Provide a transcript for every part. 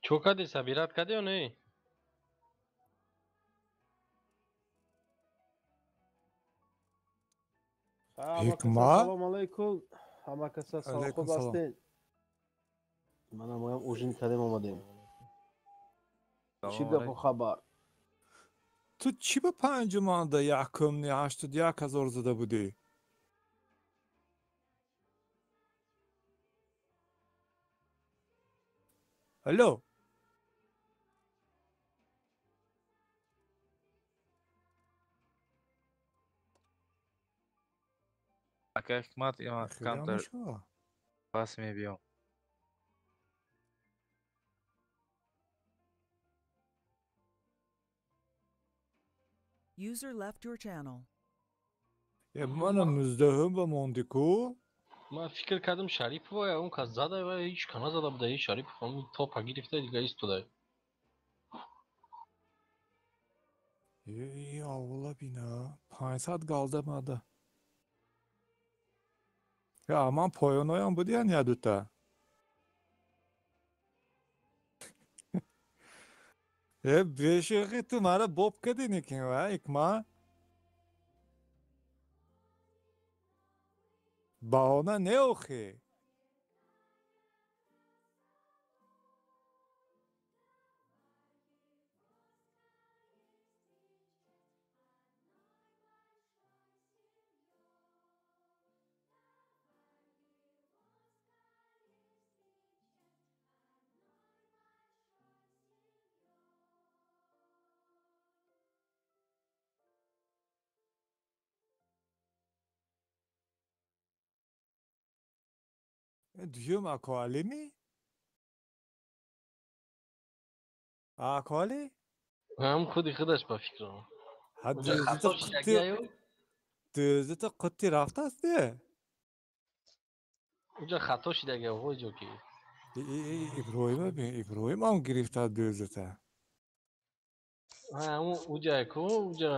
Чокади сабират кади ё не? Hikma. Салом алейкум. Ҳама каса салом Алейкум хуб салом. ҳастед? Манам оям ужин кардем омадем. Чӣ гапу хабар? تو چی به 5 مانده 81,000 زده بودی؟ الو Aka Hikmat خیلی هم counter شو. pass می‌بیام. User left your channel. من مزدهم به موندیکو. ман фикр кардам Шарипова он кас зада ва ҳеҷ кана зада буда Шарипов ҳам топа гирифта дига истода. ای اولا بینا 500 galda madı. Ya aman poyonoyan bu diyen ya düta. बेशक तुम्हारा बोप के दिन क्यों है इकमा बहाना ने ओखे Diyorum akvali mi? Akvali? ҳам худи худаш ба фикрам. Ha Уҷа хато шидаги аю? düzü de kutti raftasti. Уҷа хато шидаги аю ҷо ки. İbrahim am girifta düzü te. ҳамун уҷа ку уҷа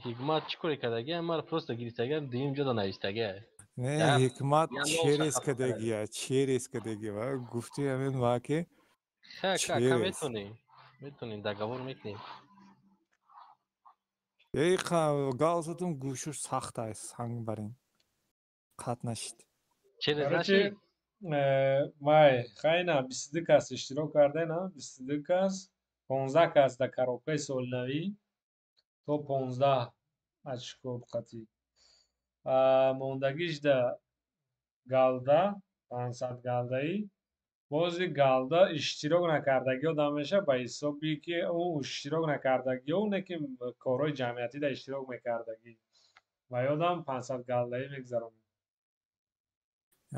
Hikmat чӣ кори кардаги мар просто гирифтаги дуюм ҷода навиштаги. Ne Ya, hikmat ya ne olsa çeriz хато kadegi кардаги. ya çeriz kadegi var. Gufti hemen var ki Ка çeriz. метонем договор мекунем. Ey galzatun guşu saxtay sang barin. Qatnashid. Через Короче, май хайна 22 кас иштирок кардена, 22 кас, 15 кас да коробкаи солинавӣ, то 15 очко буқатӣ. Мондагиш да галда, 500 галдаӣ, бози галда иштирок накардагиҳо дам меша ба ҳисоби ки он иштирок накардагиҳо оне ки корҳои ҷамъиятӣ да иштирок мекардагӣ. Ва ёдам 500 галдаӣ мегзаронем.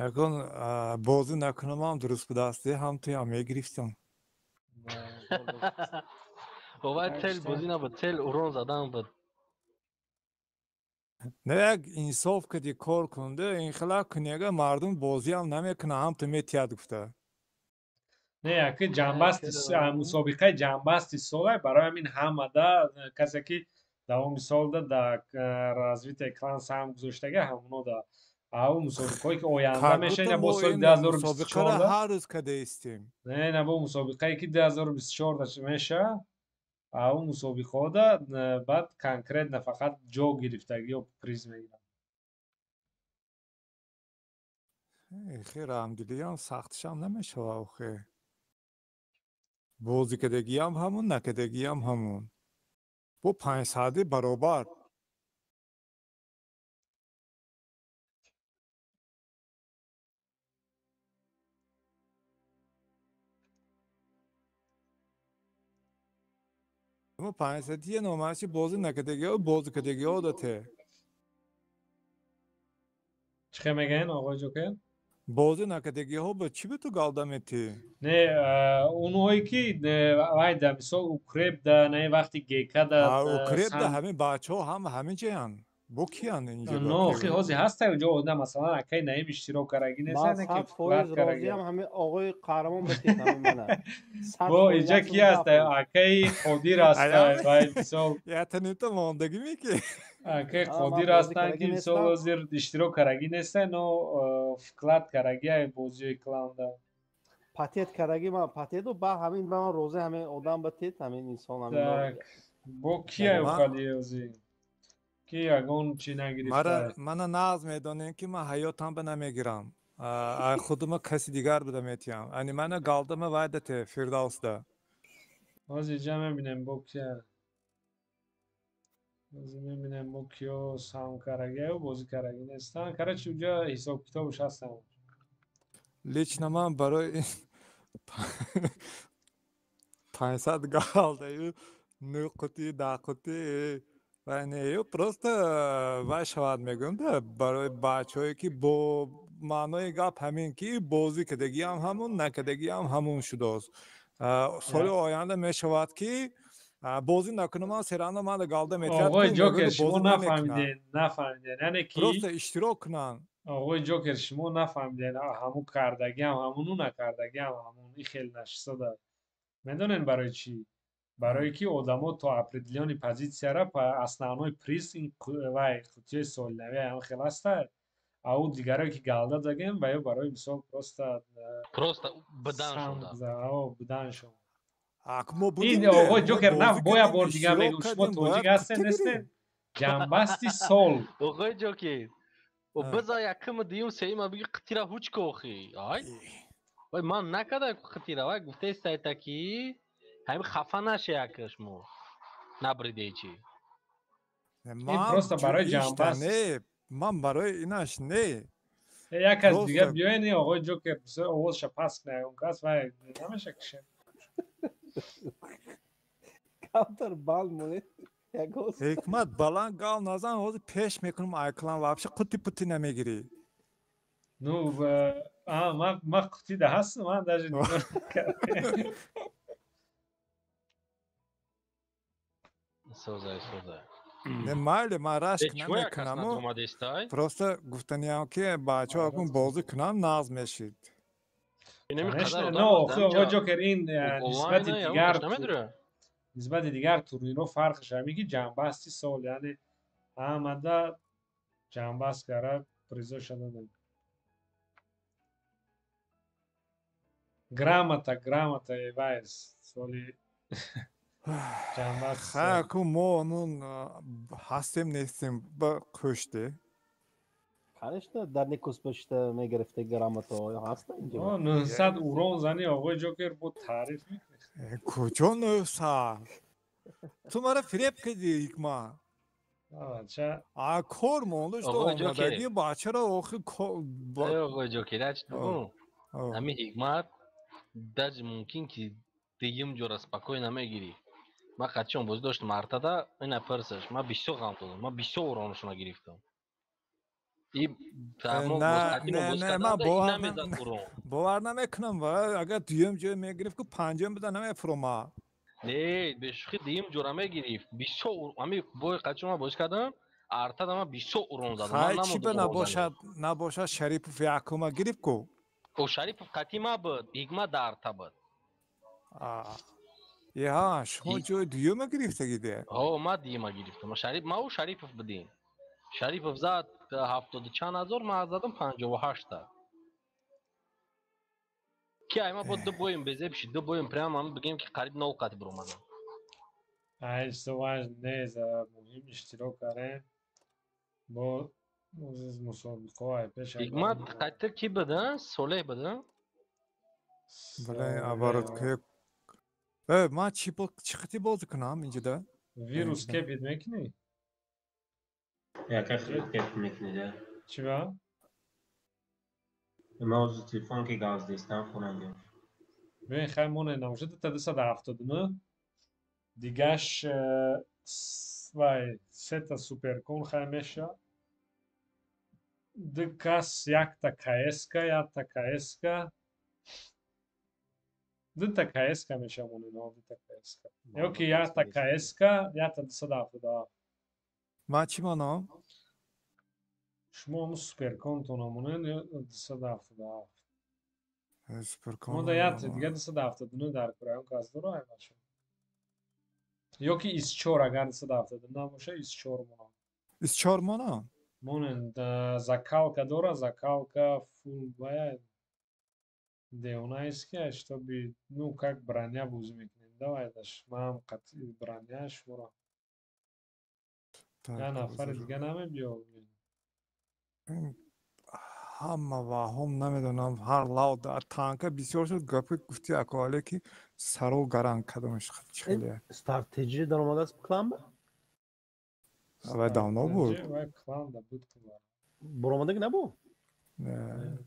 Yakın bozu nakunamam durup budasti ham tu ham giriftim. Бовай цел бозӣ набуд, цел урон задан буд. Ne yak insof kadi kor kunde in xila kunega mardum bozi ham namekuna ham tu metiyad gufta. Не, яки ҷанбасти мусобиқаи ҷанбасти сол барои ҳамин ҳамада касе ки давоми солда дар развитияи клан саҳм гузоштага ҳамунода ав мусобиқаҳое ки оянда мешавад бо соли 2024 har roz kade istim. не бо мусобиқае ки 2024 меша ав мусобиқаода баъд конкретна фақат ҷо гирифтагиҳо приз мегиранд. Xir hamdili ham saxtish ham nameshava oxe. Bozi kadagi ham hamun nakadagi ham hamun. Bu 500 barobar. Ama 500 ye normalsi bozi nakadagi o bozi kadagi o da te. чӣ хел мегӯян оғои ҷокер? Bozi nakadagi ho ba chi tu galda meti? Не онҳое ки вайда мисол укрепда не вақти гекада Ha ukrep da hamin bacho ham hamin cheyan. Bu kiyan inja но хи ҳозир ҳаста ҷо одам масалан акаи наим иштирок карагӣ неста Баъз не ки 100% розиам ҳамин оғои қаҳрамон бикет ҳамин мана. бо инҷа ки аста акаи қодир аста вай мисол Ya tanita mondagi mi ki? акаи Ама қодир бозӣ ҳастанд ки карагӣ мисол нестам. ҳозир иштирок карагӣ неста но вклад карагӣ бозиҳои кланда پاتیت کردگی من پاتیت و با همین با من روزه همه آدم باتید همین انسان همین Так, бо кия Ма- ухали ёзи? Ки ягон чӣ нагирифта? мана нағз медонем ки ман ҳаётам ба намегирам. Худума каси дигар буда метиям. Ани мана галдама вайдате Фирдавсда. ҳозир инҷа мебинем бо кия. ҳозир мебинем бо киё саҳмкарагию бозикараги нестан. Карачи уҷа ҳисоб китобуш ҳастам. Лично ман барои 500 галдаю нуқути дақути вайнею просто вай шавад мегӯям да барои бачаҳое ки бо маънои гап ҳамин ки бозӣ кардагиам ҳамун накардагиам ҳамун шудааст. Соли оянда мешавад ки бозӣ накунам ман серанда мана галда метиҳад оғои ки ҷокер бозӣ шумо намекунам. нафаҳмиден яъне ки Просто иштирок кунанд. оғои ҷокер шумо нафаҳмиден ҳамун кардагиам ҳамуну накардагиам ҳамун и хел нашистода. Медонен барои чӣ? Барое ки одамо то определёни позитсияра основной приз ин вай қутиёи солинавия ҳам хел аста. Ау дигарое ки галда дагем ва ё барои мисол просто бадан шуда. будан шуд. мо ин будем оғои мо ҷокер на бозӣ бо як кардем, бор дигар иштирок мегӯм шумо кардем, тоҷик бояд ҳастен қуттӣ нестен? гирем. Ҷанбасти сол. Оғои ҷокер. Биза якуми дуюм сеюма биги қитира ҳуч ко охи. Ай. Вай ман накарда қитира вай гуфтестайта ки ҳами хафа наша якаш мо. Набриде чӣ. просто барои ҷанбаст. Ман барои инаш не. Як аз Просто- дигар биёен ин оғои ҷокер бисёр овозша паст кунад он кас вай намеша кишем. کمتر بال مونه یک روز ҳикмат баланд гал назан ҳозир пеш мекунам айклан вообще қути пути намегирӣ. Ну ман қутида ҳастам ман даже Созай. Не майли ман рашк Чмо якас намекунаму надомадестай? просто гуфтаниям ки бачаҳо акун бозӣ кунанд нағз мешид. Инами Конечно, қадар но одам оғои ҷокер ин нисбати дигар намедура. нисбати дигар турнирҳо фарқаш ҳаме ки ҷанбасти сол яъне ҳамада ҷанбаст кара призоша додем. грамота вайс соли ҷанбаст Хай акун мо онун ҳастем нестем ба кӯште. конечно در نیکوس پشته میگرفته گرامتو هست اینجا 900 урон зани оғои ҷокер бо таъриф мекунӣ. куҷо 900? ту маро фиреб кардӣ ҳикмат. کار مونده شده آقای جوکر. آمدگی بچه را آخی آقای جوکر همی حکمت دج ممکن که دیگم جور спокойно میگیری من قچون باز داشتم ارتدا این پرسش من 20 غم دادم من 20 اورانشون گرفتم این تمام نه من باور نمیکنم اگر دیگم جور میگرفت که پنجم بده نمیفرومه نه بشخی دیم جور میگرفت 20 امی بوی قچون من باز کردم ارتدا من 20 اوران دادم خواهی چی به نباشد شریف یکومه گرفت کو او شریف قطیمه بود حکمت در ارتا یا شما جای دیومه گرفته گیده ما دیومه گرفتم ما او شریف بدیم شریف زد 70 چند هزار من زدم 58 تا کی ما با دو боим безе биши ду боим прямо мы бигем ки қариб 9 қат биромадам ай суваж не за муҳим иштирок карем бо мусобиқаҳои пеш ҳикмат қатир ки буда солеҳ буда бале оборот ки ман чӣ қати бозӣ кунам инҷода вирус кепид мекунӣ яка хеле кепид мекунӣ да чӣ ба мавзу телефон ки газ дестан хонанҷам бибин хай моне намоша 279 дигаш вай сета суперкон хай меша дукас якта кска якта кска дута кска меша моне но дута кска ёки якта кска якта 277 ман чӣ монам шумо ҳамун суперконтона монен 277 суперкон мода якта дига 279 дар кураён кас дора аймаша ёки ис4 агар 279 набоша ис4 монам ис4 монам монен закалка дора закалка фул бая Где она искать, чтобы, ну, как броня возьмекнем. Давай, даш, мам, броня, шура. Я Так, нафар بذار. دیگه نمی‌بینم. این همه و هم نمیدونم هر لاو در تانکه بسیار شد گپی گفتی اکواله که سرو گران کدومش خیلی استراتژی در اومده است کلام با و داونا بود و کلان da بود که var. برآمده که نبود نه.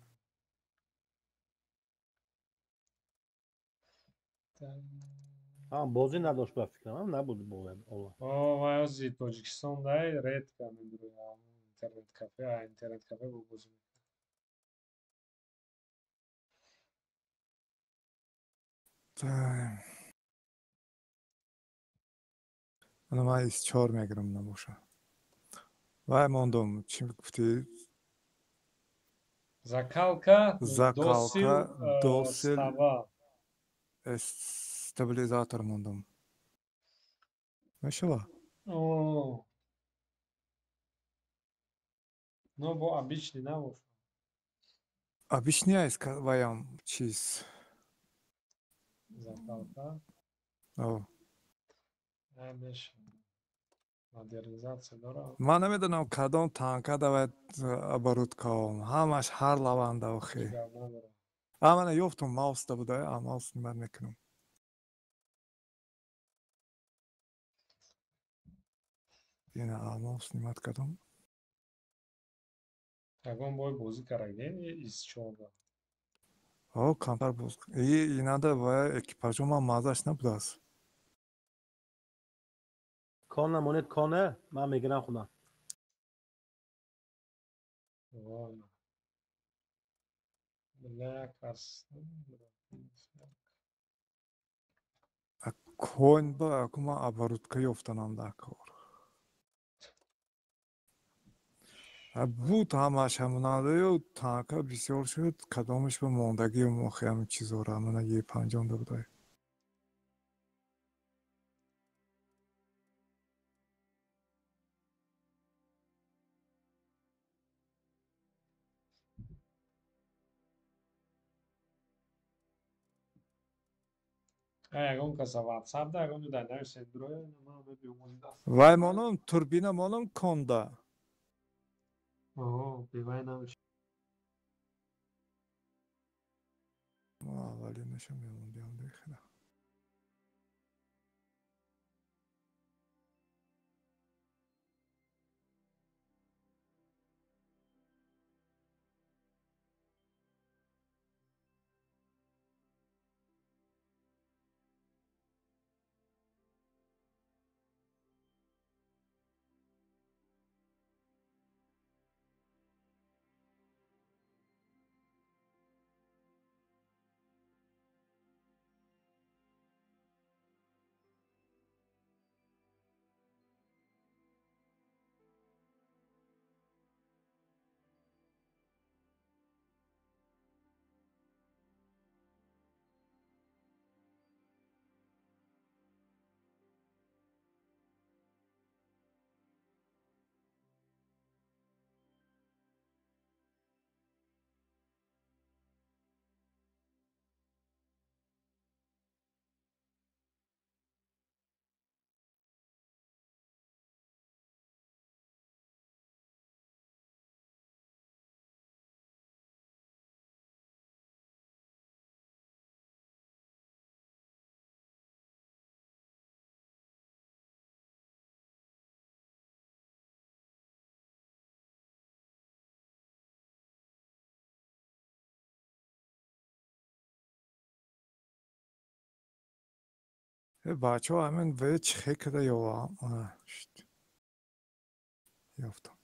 بازی نداشت به فکرم نبود بود اولا O, از Tojikistan da red kanım duruyor. İnternet kafe bu bozum. Так. حالا من ایست 4 میگیرم نباشه و موندم چی گفتی Zakalka, закалка dosil, досил stava. стабилизатор موندم میشه O, no bu обычный nabur. объясняй своем чиз Zakalka, о neymiş? Modernizatsiya dora. من نمیدونم کدام تانکه باید оборот کنم همش هر لونده و خی Gavna dora. من یافتم ماوس ده بوده ماوس نمر میکنم یعنی ماوس نمت کدام Agon boy bozi karagden iz chorda. او کانتر بوز اینا ده و اکیپاژو من مازش نبوده است کار نماند کانه من میگیرم خودم Vay. Black as. کوین با اکو من оборот که یافتنم ده کار بود همش هموناده و تانکه بسیار شد کدامش به موندگی مخی همین چیزا رو همونه یه پنجم ده بوده Agon kasa WhatsApp da agon da ne sendroya ama be biyomozi. وای مانم توربینه مانم کنده Oo, bivay namış. ما اولی نشم میموندیم دیگه بچه ها همین به چه کده یا یافتم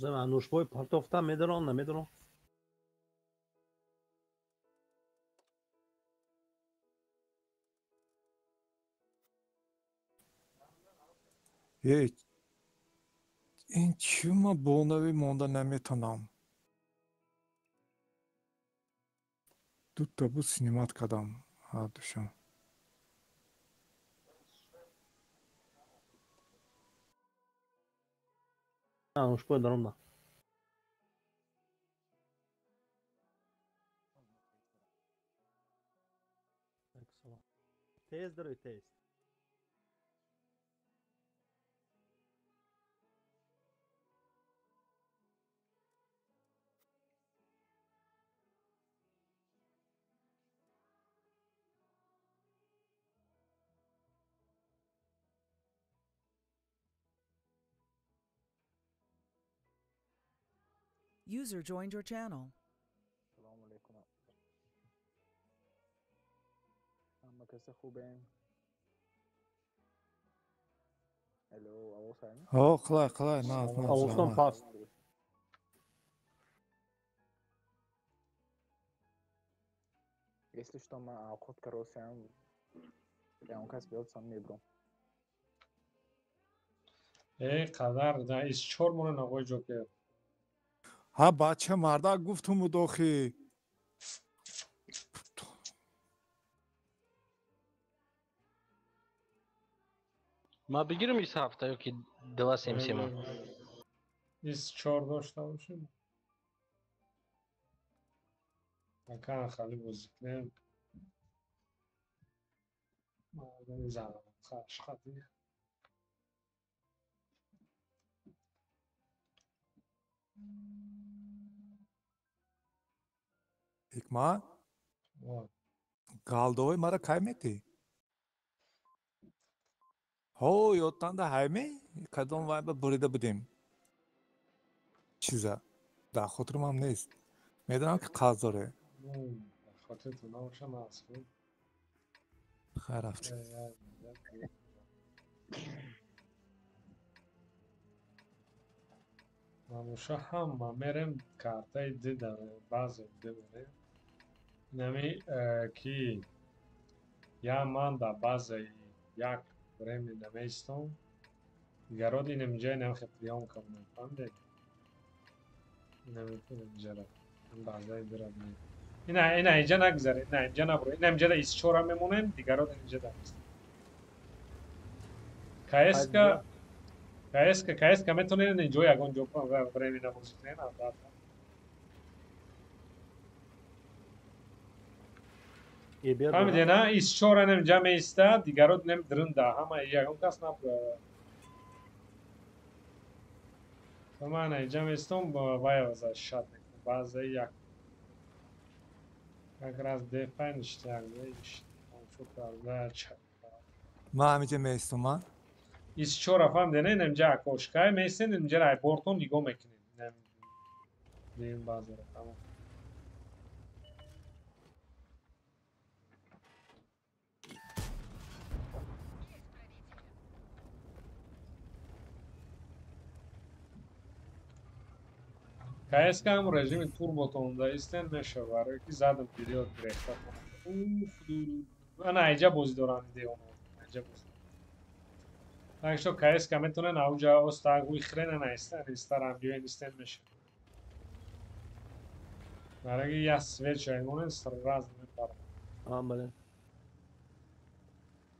من نوشبای پالتوفتم میدارم نمیدارم یه این چی ما بونوی مونده نمیتونم. دو تا بود سینمات کدام. ها دوشم. Anush poi darom da. Excellent. Tez داره tez. User joined your channel. سلام علیکم. همه کسی خوبه؟ الو آواز همی؟ ها خلای نه Avustan pas. Если что, мы охот каросям, я он кас بیاد сам میبرم. ای قدر نه ایس چهار مونه آقای جوکر. ها بچه مردا گفتم مداخی. ما بگیرم این هفته که دوا سیمسیما. ایس چهار داشته باشیم. مکان خالی بازیکنه. ما زنم خواهش خواهی. Hikmat, galdoy mara kaymeti. Ho yottan da haymi? Kadon vay be burada budim. چیزا در خاطرم هم نیست میدونم که قرض داره خاطر تو نباشم اصلا خیر رفت نموشه هم ما میرم کارتای دیدم بعضی دیدم نمی کی یا من در بعضی یک برمی نمیستم دیگراد این امجای نمیخه پریام کنم فهمده نمیتونم اینجا را این بعضی درد نیم اینا اینجا نگذاره اینا اینجا نبرو اینا اینجا دا ایسچور هم میمونن دیگراد اینجا دا نیست کایسکا میتونین اینجا یکان جو برمی نموزیکنین فهمیده نه ایسچور هم اینجا میسته دیگراد نمی درنده همه یکان کس نبرو من اینجا میستم باید ازش شد میکنم بعضی یک از دفعه نشتر نیشت ما همینجا میستم من ایست چورا فهمیده نه اینجا اکوشکای میستن اینجا رای بورتون نگاه میکنیم نیم بعضی را تمام KSK هم رژیم توربو تونده ایستن میشه برای که زدم پیریود گرفته کنم من اینجا بازی دارم ایده اونو اینجا بازی نکشو KSK میتونن اوجا استاگوی خرین نیستن ایستر هم دیوین ایستن میشه برای که یه سویچ هایمونه سر راز نمیپرم بله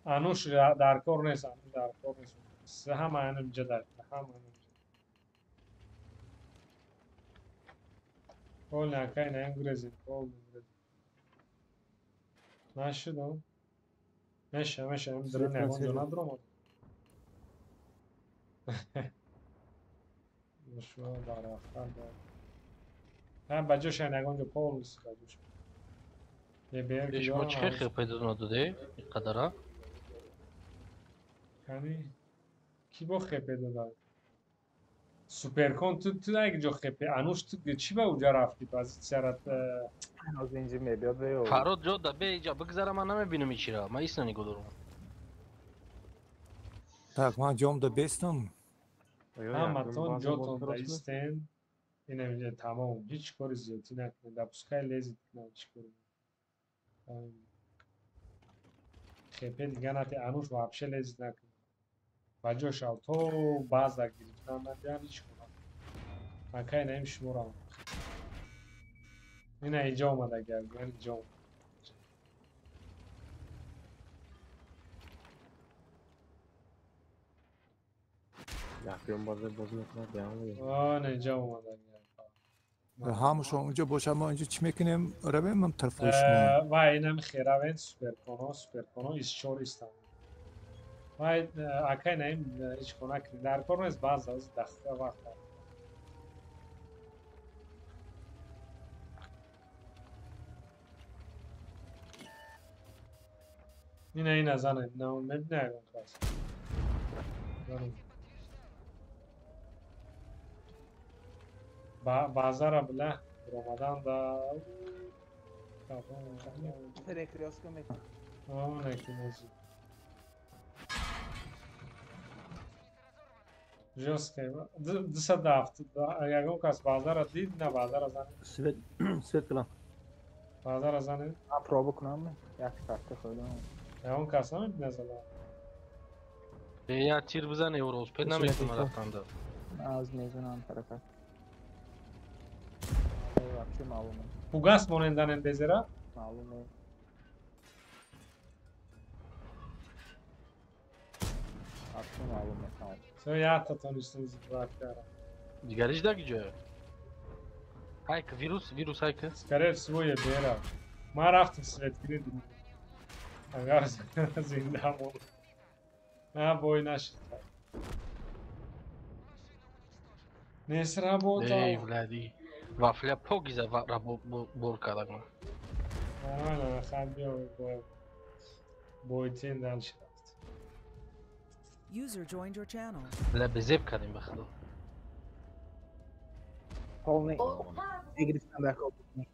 انوش در کار نیست در کار نیست سه هم اینجا در هم Kol nekaj ne engrezim, kol ne engrezim. Naši da? Meše, drne, onđe nadromo. Şu da raftan da. Ha, bacoş yani onđe polis bacoş. Ye beğer ki ایش ما چه خیلی پیدا نداده این قدره Yani ki bu خپه داد. سوپرکن تو اگه جو خپه انوش تو چی به اونجا رفتی پس سرت از اینجا میبیاد و فراد جا دبه اینجا بگذره من نمیبینم ایچی را من ایست نگو دارم tak من جام da بیستم همتون جاتون دا ایستن این اینجا تمام هیچ کاری زیادی نکنه در پسکای لیزی کنه هیچ کاری خپه دیگه نتی انوش وحبشه لیزی نکنه با شو تو باز گرفتم من بیان هیچ کنم مکای نمیش مورم این اینجا اومده گرد من اینجا اومد. Yapıyorum bazen bozmak devam آه نه اینجا اومده گرد همشون اونجا باشم ما اینجا چی میکنیم رویم من طرفشمون و اینم خیره وین سوپر کنو ایشچور ایستم و اکای نیم ایش کنه که در کار نیست باز از دخته وقت این ازانه نه مبنی اگه کلاس بازار بله رمضان دا Recreação que eu آه نکی نزی جوست که دست دافت اگه اون کس بازار دید نه بازار ازانه Svet kılan. بازار ازانه Ha prova kunam ya kartı koydum. ya اون کس هم نزده یا تیر بزنه اوروز پد نمیتونم رفتن دا Az mezunum tarafa. Вообще malum. Fugas monendan bezera Malum. Вообще malum tamam. so ya tatanıştınız bıraktara دیگریش دا کجا هایک ویروس هایک скорее всего я бера ما رفتم سویت گیری اگر زنده مون نه بوی نشد نیست را بود ای ولادی وافله پوگیزه را بول کردم نه خیلی بوی تین دل شد User joined your channel. لا بزیب کردیم بخدا Polny. Negristan da koptu.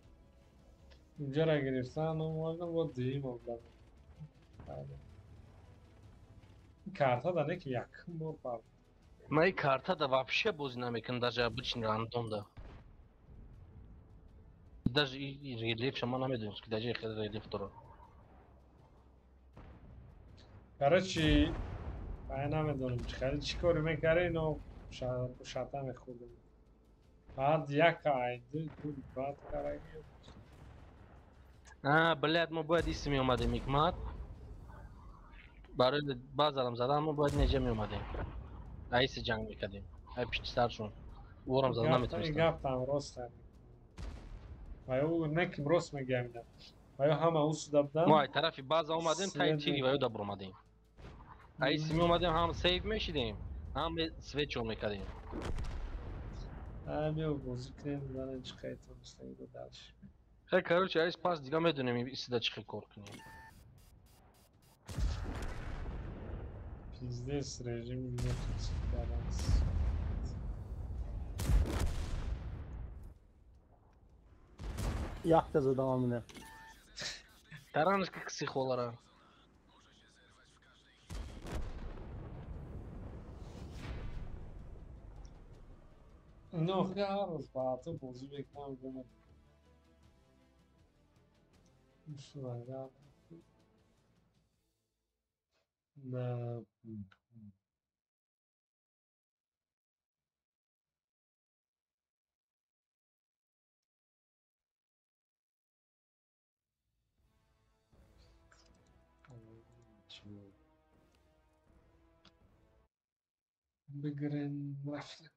اینجا را گرفتن اومدم با دیم اومدم این کارت ها دانه که یکم بور پار ما این کارتا دا вообще بازی نمیکن даже обычный рандом да даже и рельеф شما نمیدونید که даже خیلی рельеф داره короче من نمیدونم خیلی چی کاری میکره اینو شاطه میخوردم بعد یک آیده دو بعد کاره блядь ما باید ایسی می اومدیم حکمت برای بازارم زدن ما باید نجا می اومدیم ایسی جنگ میکردیم ای پیچ سرشون ورم زدن این نمیتونستم گفتم راست و او نکیم راست میگم و یا همه او سودا بدن ما ای طرفی باز اومدیم تا این سوید تیری و یو دبر اومدیم ایسی می اومدیم هم سیف میشیدیم هم سویچ رو میکردیم بیا بازی کنیم زنه چه خیلی تونستیم رو دلش خیلی короче ایس پاس دیگه میدونیم ایسی دا چی کار کنیم پیزدس رژیم نتونست بالانس Yaktı devamını. таранышка ксихолара نه خیلی هر روز با تو بازی بکنم کنم شو نه بگرن رفتن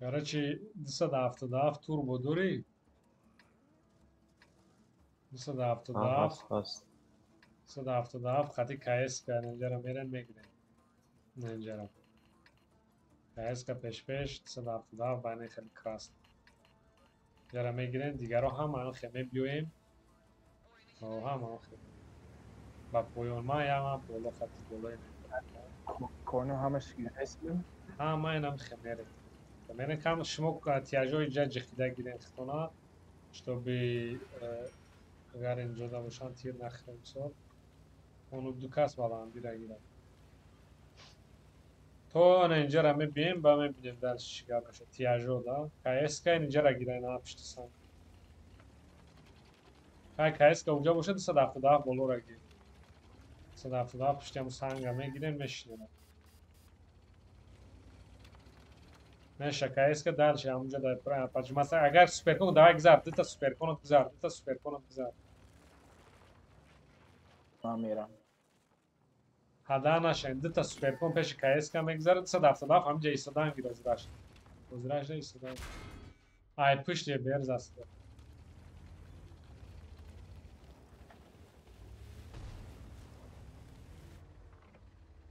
Короче, 277 турбо дори. 277 هست 277 خطی KS که اینجا رو میرن میگیرن. نه اینجا رو. KS که پیش 277 بینه خیلی کراست. اینجا رو میگیرن دیگر رو هم الان خیمه بیویم. او هم خیمه. با پویون ما یا ما بالا خطی بالای کانو همش اسم هم اینم خیمه. خیمه کم شما تیاجوی جا جخیده گیرن خطونا. чтобы اگر اینجا باشن تیر نخوریم سر اونو دو کس بالا هم گیره تو اینجا را میبینیم با میبینیم درش چیکار میشه تیاجو دا کایس که اینجا را گیره نه پشت سنگ کایس که اونجا باشه 277 بالا را گیر 277 پشت همون سنگ را میگیریم میشنیم میشه کایس که درش همونجا در پاچ مثلا اگر سوپرکون دوای گذار دیتا سوپرکون گذار دیتا سوپرکون گذار من میرم هدا نشین دیتا سوپرکون پیش کایس که میگذاره 277 همونجا ایستادن گیر وزراش ایستادن ای پشت یه برز است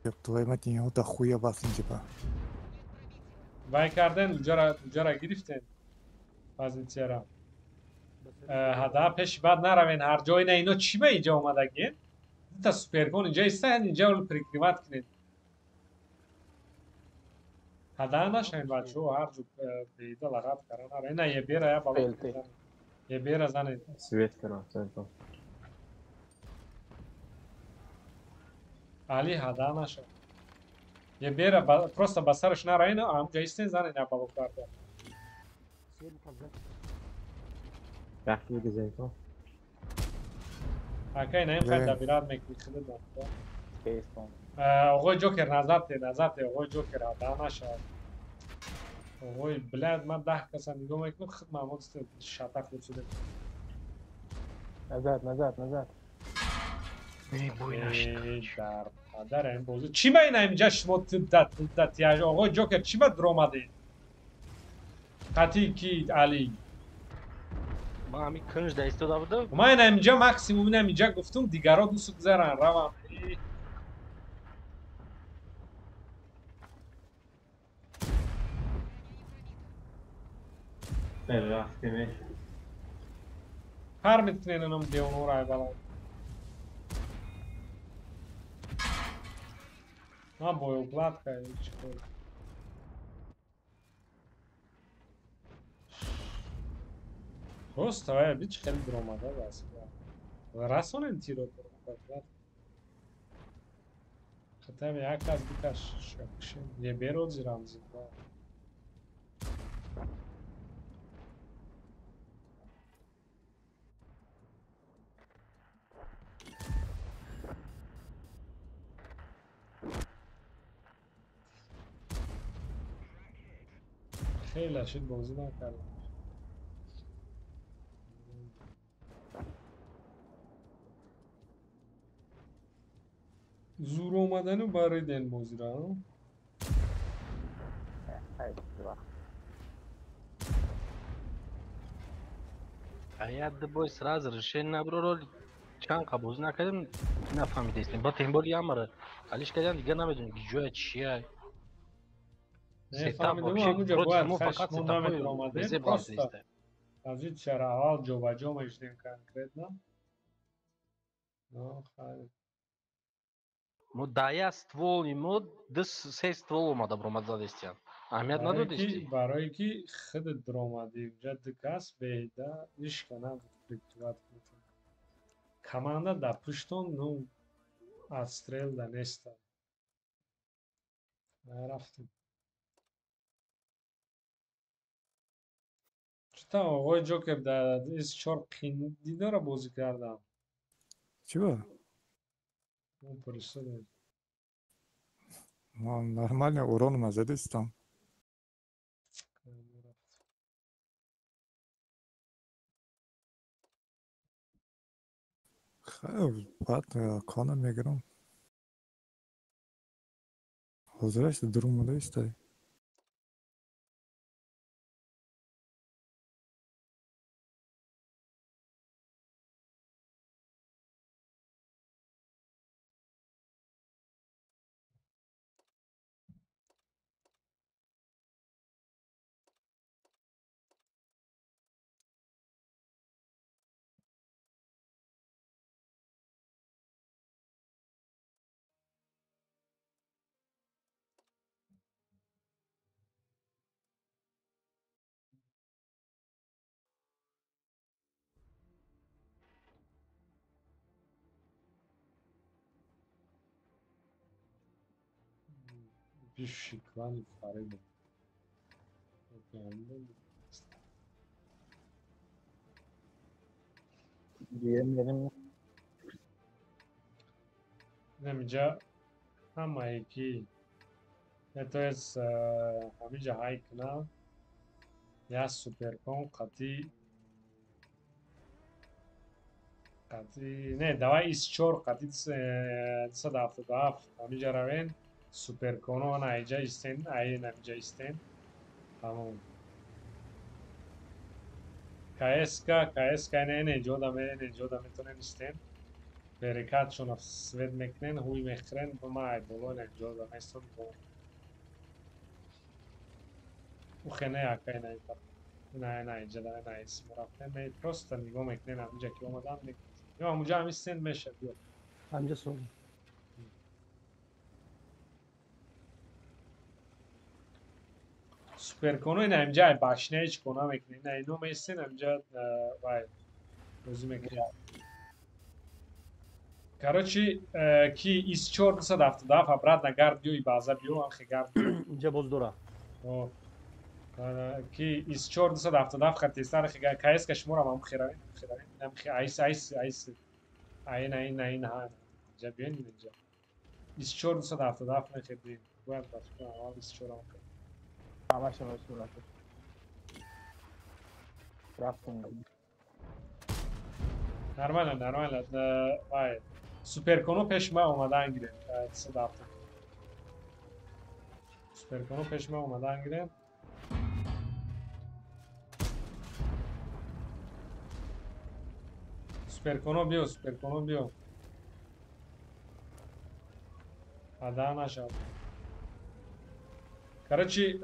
Ёб твою мать, я вот охуя басын типа. وای کردن اونجا را گرفتن پازیسیا را هدا پیش بعد نروین هر جای نه اینا چی به اینجا اومده گین دیتا سوپرکون اینجا ایستن اینجا رو پریکریمات کنید هدا نشین بچه هر جو بیده لغت کردن نه یه بیره یا بالا یه بیره زنید سویت کنم سنتو علی هدا نشین یه بیره پروستا بسرش نرین همونجا ایستین زنید یا بالا کرده رفتی بگه تو اکای نمیخواید دبیرات میکنید خیلی دارد کیس کن آقای جوکر نظر ده آقای جوکر هدا نشد آقای بلد من 10 کس نگاه میکنم خود محمود شطح خود شده نظر در این بازی چی باید اینجا شما تیاج آقای جوکر چی باید در آمده قطعی کی علی ما همین کنج در ایستاده بودم ما اینجا مکسیموم اینجا گفتم دیگرها دوست گذارن روام رفتیمش هر میتونین اینم دیونو رای بالا ما boyoklat kaydı çıkıyor. Просто bir çıkalım dramada aslında. Rasonen tiro kurmak. Hatta bir yakaz birkaç şey. Libero ziramzında. خیلی شد بازی نکردم زور اومدن و برای دن بازی را Hayat boy sразу решение набрал чан кабуз накадем نفهمیدیم با تیم بولی امره علیش کردن دیگه نمیدونیم جوه چیه نفهمیدم همونجا باید خشمون نمیتر آمده پروستا از این چرا اول جو با جو میشتیم конкретно ну خیلی му дая ствол ему дс се ствол омада бромад задестян аҳамият надодисти برای کی خود درآمدی اونجا دکاس بهدا ایش کنم فلیکتوات میتونم کماندا دا پشتون نو отстрел да неста رفتیم چطور آقای جوکر در از 4 دیده را بازی کردم Чего? اون پرستده Нормально урон задись там. بعد کانا میگیرم حضورش در اومده است bir şıklan ifade. Diğerlerim Nemca ama iki. To jest همینجا های کنم یا سوپر کن قطعی نه دوای ایسچور قطعی دست دافت داف همینجا روین سوپر کنو آن اینجا ایستین این همینجا ایستین تمام KSK نه نه جودا میتونن ایستین برکات شون سوید میکنن هوی میخرن بما ای بولو نه جودا میستون او خنه اکای نه نه اینجا نه اسم رفته نه پروست نگاه میکنن همینجا که اومدم یا همونجا هم ایستین میشه بیا همینجا سول سوپر کنو این همینجا باشنه ایچ کنه میکنین نه اینو میستین همینجا وای روزی میکنین Короче, ki isčor da sad after daf, a brat na gard bio i baza bio, anche gard bio. اینجا باز دوره O, ki isčor da sad after daf, kad testar anche KS ka shmura mam khiravin, nam ice. Ayn ha. Ja bien ninja. Isčor da sad after daf ne khibin. Baad bas, aval isčor am. همش مسئول رفتیم Нормально. Вай. Супер коно пеш ма омадан гирем. Sad after. Супер коно пеш ма омадан гирем. Супер коно био. Ада нашел. Короче,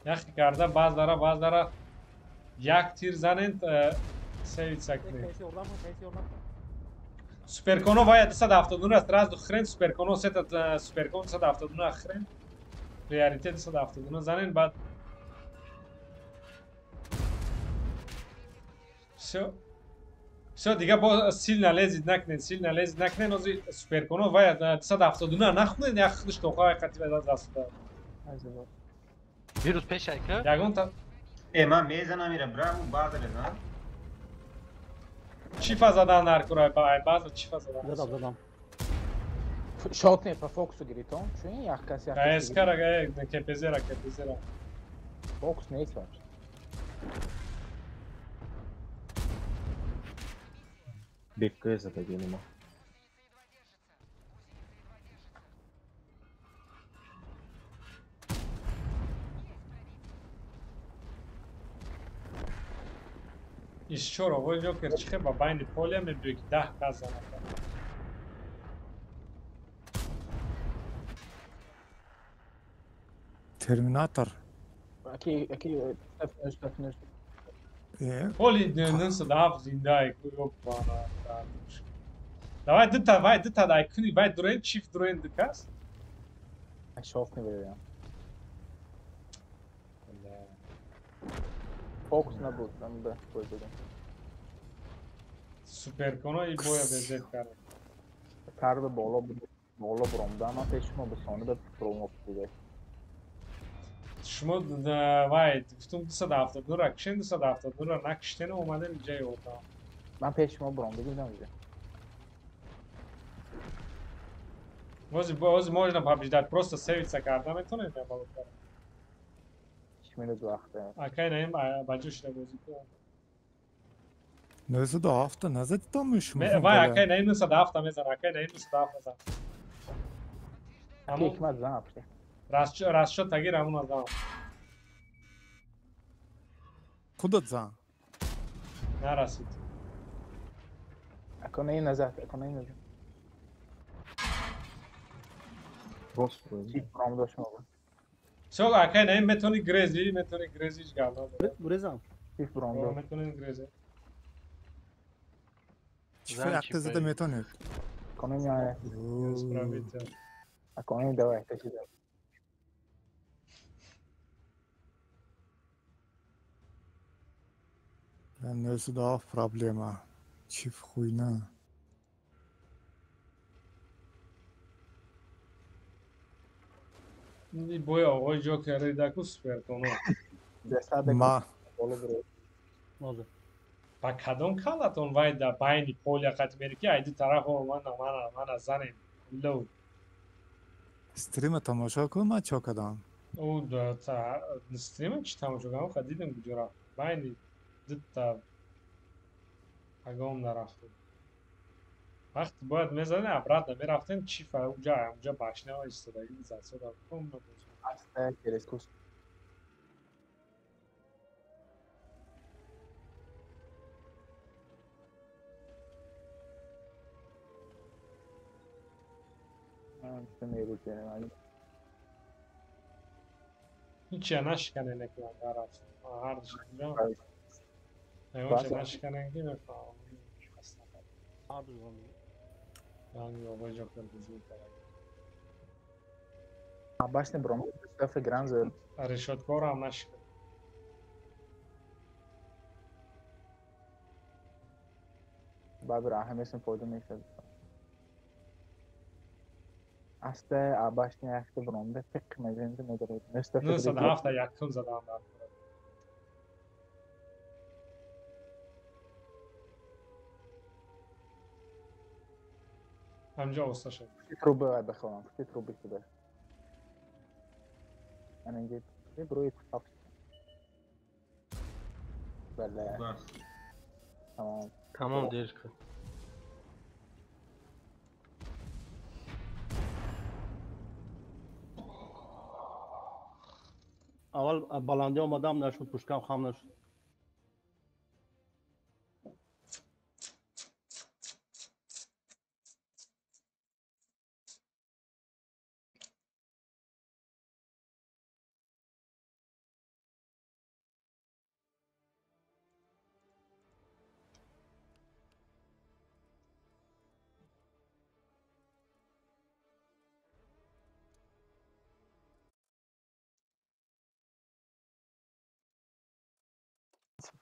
яхи карда баъзлара як тир занед севид сакне. Kaysi oradan mı? Kaysi oradan mı? Суперконо вая 270 аст раз дохрен суперконо сета суперкон 270 ахрен. Приоритет 270 занен баъд Все дига бо сил налезид накнен ози суперконо вая 270 нахунен як худиш тохай қатиба дастда. Acaba. Virus peş ayka. Ягон та من میزنم میره برام بعد نه چی فازадан наркурай база чи фазадан. задам Шотне pa Fox'u giri ton. Čujem jak KSK рага кепезера. Fox ne var? Bekliyoruz zaten gelin o. Isčor ovoj joker chiba bayni polya me büyük 10 kazanır. Terminator. Aqui üst. Poli nasıl daha zindai yok bana. Давай дыта дай кни вай дуren çift duren dıkas. Şot ne veriyor ya? Fox ne bu? Ben de koydum. Super kono i boya bezet kar. Karda bolo bromda ama peşime bu sonra da promo yapıyor. Шмо вай гуфтум 270 акшен 270 накштene اومدن جای اوتا. Ben peşime bromda gidiyorum ya. Вози можно побеждать, просто сейвиться картами, то не треба лукар. Şimdi vakti. Акай наим бачуш да вози. Nasıl da hafta nasıl tutamış mı? Вай акай наим 270 мезан, акай наим 270 мезан. Аму Hikmet ne yaptı? Расчет таги рамун азам. Kudat zan. Нарасид. Ekonomiyi nazar. Boss koydu. Çift bromda şu oldu. Всё, акай наим метони грези галда. бурезам Çift bromda. Метони грези. Çift yaptı zaten meton yok. Ekonomi yani. Справите. Ekonomi de var. Teşekkür ederim. Ben nasıl da problema. Çift huyna. Boya آقای جوکر ریدکو سوپر کنو Desade ما bolo bro. Hozir. با کدام کلتون وای در بین پولیا قد میری که ایدی طرف و من زنیم لو استریم تماشا کن ما چا کدام او تا استریم چی تماشا کنم خد دیدم کجا بین دو تا اگام نرفتم وقت باید میزنه ابراد میرفتیم چی اونجا باشنه و استادگی زد داد کم Asta Kerekus. İşte meyve yani. هیچی نشکنه نکنم رفتم هر دشت اونجا نه Bas. نشکنه که میفهم Harbi zombi. yani baba Joker buzul کرد Abaixo bro. Stuff grandes. رشاد کار هم نشکن Babur ahmesin pode neyse. Asta abaixo ne yakta bro. Da tek mezenci ne kadar. Ne stuff نه صد هفت یکم زدم در همجا وسته شد Trubu var bakalım. Trubu şurada. Yani git. Bro it böyle بس tamam. تمام دیرش کن اول بلندی اومدم نشد پشکم خم نشد.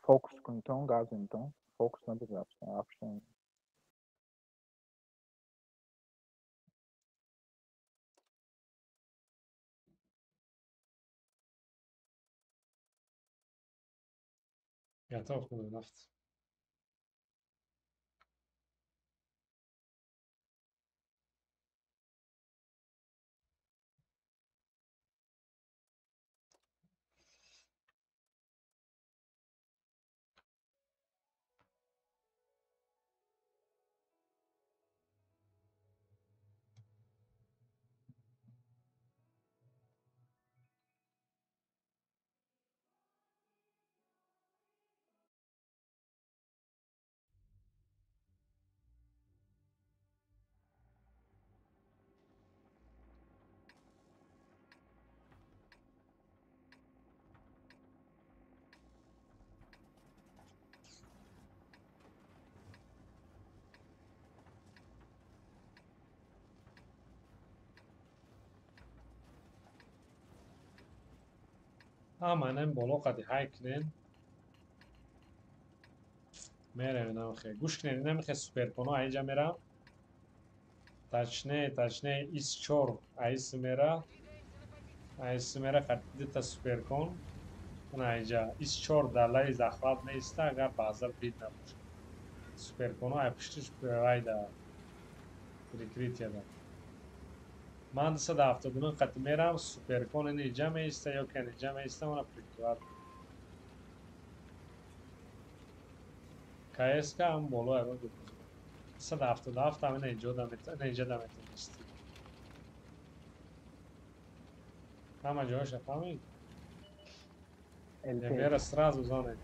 Focus então, gás então. Focus na verdade. Option. یعطاف کنه نفت منم بالا قدی های کنین میره نمیخواه گوش کنین نمیخواه سوپر کنو اینجا میرم تشنه ایس چور ایس میره خطی تا سوپر کن اون اینجا ایس چور دلای زخواب نیسته اگر بازار بید نباشه سوپر کنو ای پشتش برای دا ریکریت یادم من دسته دا افتادونو قطی میرم سوپر کن اینجا میسته یا که اینجا میسته اونا پریکتوار کایس که هم بالا اگه دو دسته دا افتاد همین اینجا دمیت نیستی همه جاش فهمید LP. Vera srazu zone.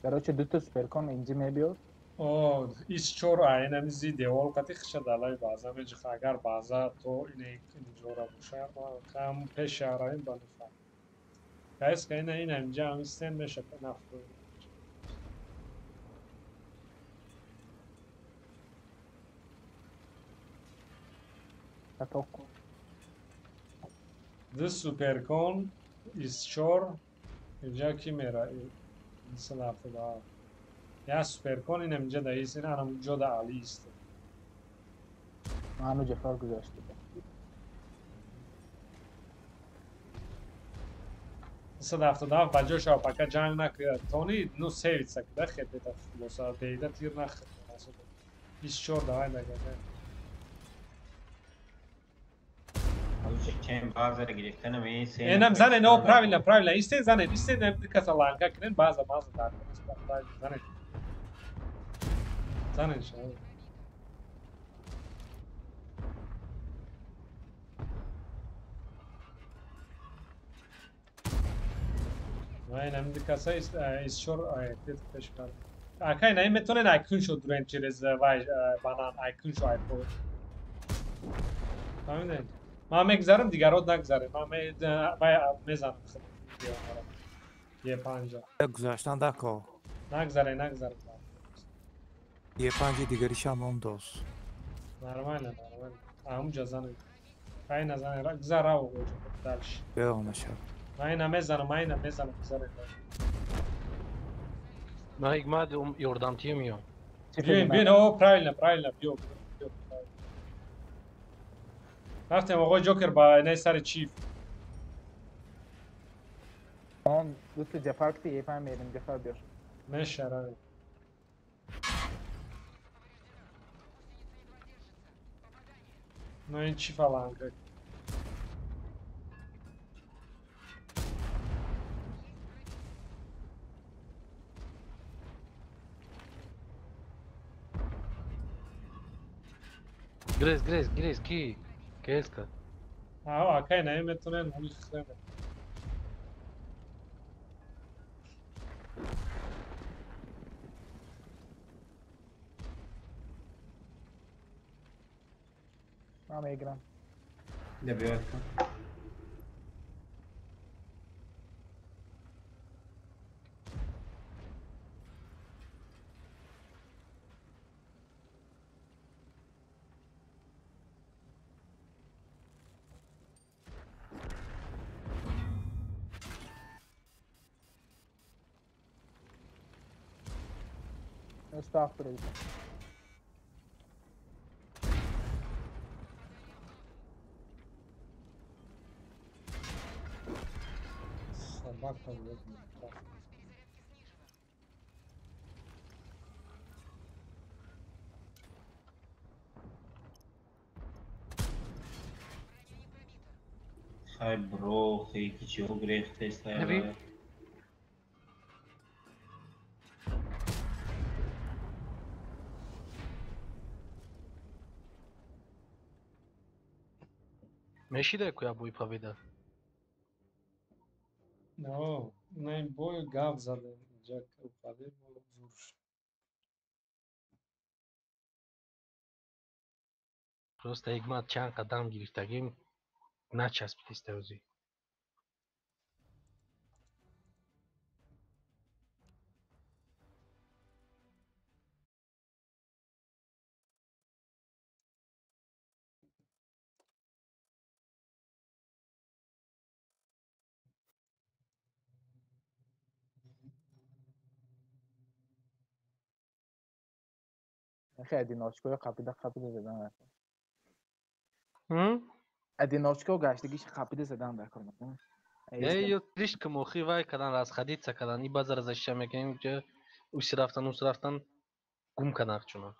Короче, duto supercon inci mebiyor. O iş çor aynı mizi deval katı kışa dalay baza mecik agar baza to inek jora buşar ma kam peş arayın bana fa. Kayıs kayına inem cam isten meşe naftu. Tatok. This supercon is çor اینجا کی میره این سه هفته daha یا سوپرکن اینم اینجا دا ایست، این هم اونجا دا علی است. منو جفر گذاشته. صد هفته داف بجا شو پاکا جنگ نکرد. تونی نو سیوید سکده خیلی تا بوسا دیده تیر نخرد. 24 دوای نگرده. Çeken bazıları gidecekten ama iyi seyir. Enem zane no pravilno. İste zane ne dikkat lanka kren bazı da. Zane. Zane inşallah. Enem dikkat ist şor peşkan. Akay ne metone na kun şo duren çerez vay banan icon şo iPhone. Tamam değil. ما میگذارم دیگرات نگذاره ما میزنم یه پنجا گذاشتن دکو نگذاره یه پنج دیگریش هم اون دوست نرماله همون جزانه خیلی نزنه گذار رو دلش بیرونه شد من اینه میزنم گذاره من Hikmat yordamcıyım yok. بین او правильно بیو رفتم آقای جوکر با نه سر چیف اون دوست جفر که یه پنج میریم جفر بیار میشه نه این چیف الان که Gres ki. Keska. اوکی نه میتونن همین خیلی من میگیرم De bir bakın. Estağfurullah. Собака вот. Хай бро, хай чего грех ты стоял. Meşi de koya bu ipavida. No, nem boju gav zade, jak upadne zurš. Просто Hikmat çan kadam giriştagim načaspit istevzi. ادیناچکو قپیده زدن Hı? ادیناچکو گشتگیش قپیده زدن در کنم Я трішки мохивай, когда расходиться, когда они базар защищаем, где усирафтан гум канахчуна.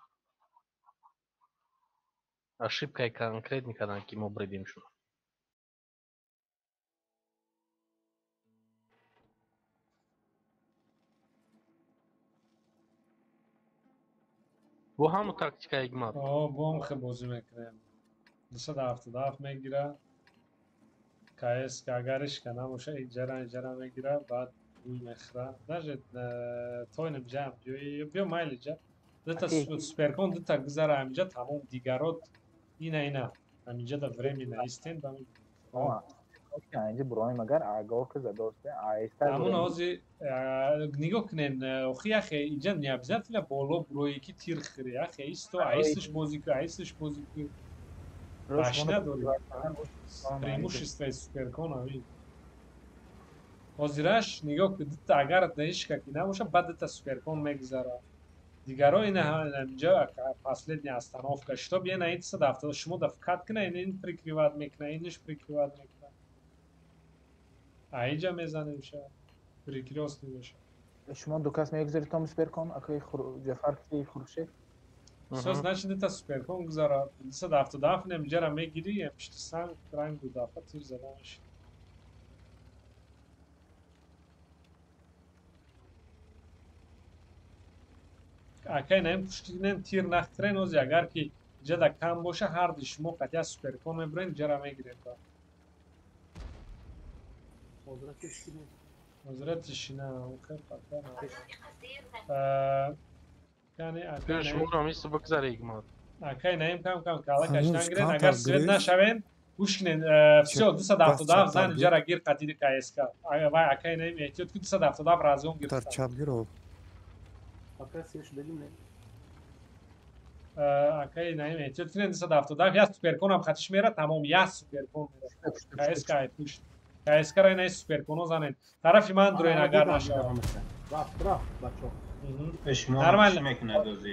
Ошибка конкретно, когда каким обредим шуна. Bu hamı taktika Hikmat. Bu هم خیلی بازی میکنم. 270 میگیره. کایس که اگرش کنم باشه اجاره میگیره بعد روی میخره. نجد توینم جمع بیا مایل جا. دتا سوپرکن دتا گذاره همینجا تمام دیگرات اینه همینجا دا ورمی نیستین با من. اینجا برای مگر آگاه که زداسته آیسته همون آزی نگاه کنین اخی اخی اینجا نیابزن فیلا بالا بروی که تیر خیره اخی ایستو ایستش بازی که باش نداری преимущество из суперкона види. Озираш нигоҳ ки дитта агар наишка ки набоша баъд дитта суперкон мегзара. دیگرها اینجا последняя остановка. Что бе на это садавто шумо да вкаткна ин прикриват мекна, иниш прикриват мекна. Айҷа мезанем ша. Прикрёст меша. شما دو کس میگذارید تا سپر کن اکی جفر کی خروشه Со значит это суперкон гзара. Садавто даф немҷара мегири, пишти сан ранг дафа тир заданш. Акай нем пуштинен тир нахтрен оз агар ки ҷада кам боша ҳарди шумо қатъия суперкон мебурен ҷара мегирем ба. Ҳозират тишина окей факар. Яъне акай شما میست بگذاره ایگمار акай наим кам кала Ҳанӯз каштан гирен кам агар тар свет гирифт? нашавен гӯш кинен всё 270 зан ҷара гир қатиди кск вай акай наим эҳтиёт ки 270 разион در гирифта چپ گرو акай наим эҳтиёт кинен 270 я суперконам хатиш мера тамом я суперкон мера кск ай пушт кск ра инай суперконо занен тарафи ман дуроен агар нашавад Нормально мекунадозӣ.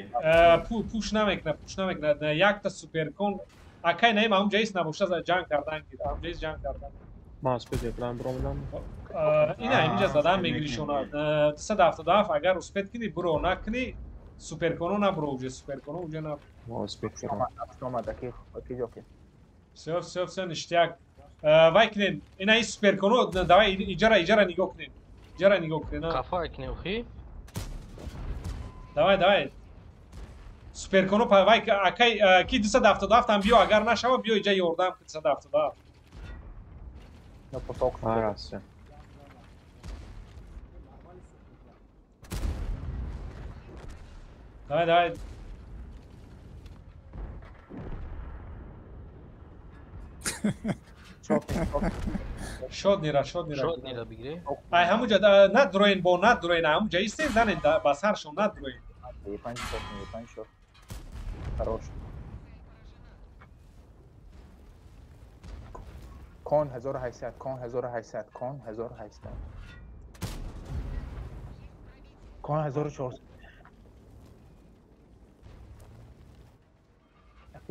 пуш намекунад якта суперкон акай наим ҳамҷаис набоша ҷанг кардан гир ҳамҷаис ҷанг кардан ина инҷа задан мегиришонад 277 агар успет кини буро накини суперконо набуро уҷа суперконо уҷа набуро آمد اکی جا که всё ништяк вай кинен ина и суперконо давай иҷара нигоҳ кинен иҷара нигоҳ кинен قفا اکنه خی давай суперконо вай акай ки 277 ам биё агар нашава биё иҷа ёрдам ки 277 نه پتاک давай шод нира شاد نیره بگیره ай ҳамуҷа надуроен бо надуроен ҳамуҷа истен занен ба саршон надуроен پنج شد خراش کن 1800 کن 1800 کن 1800 کن 1400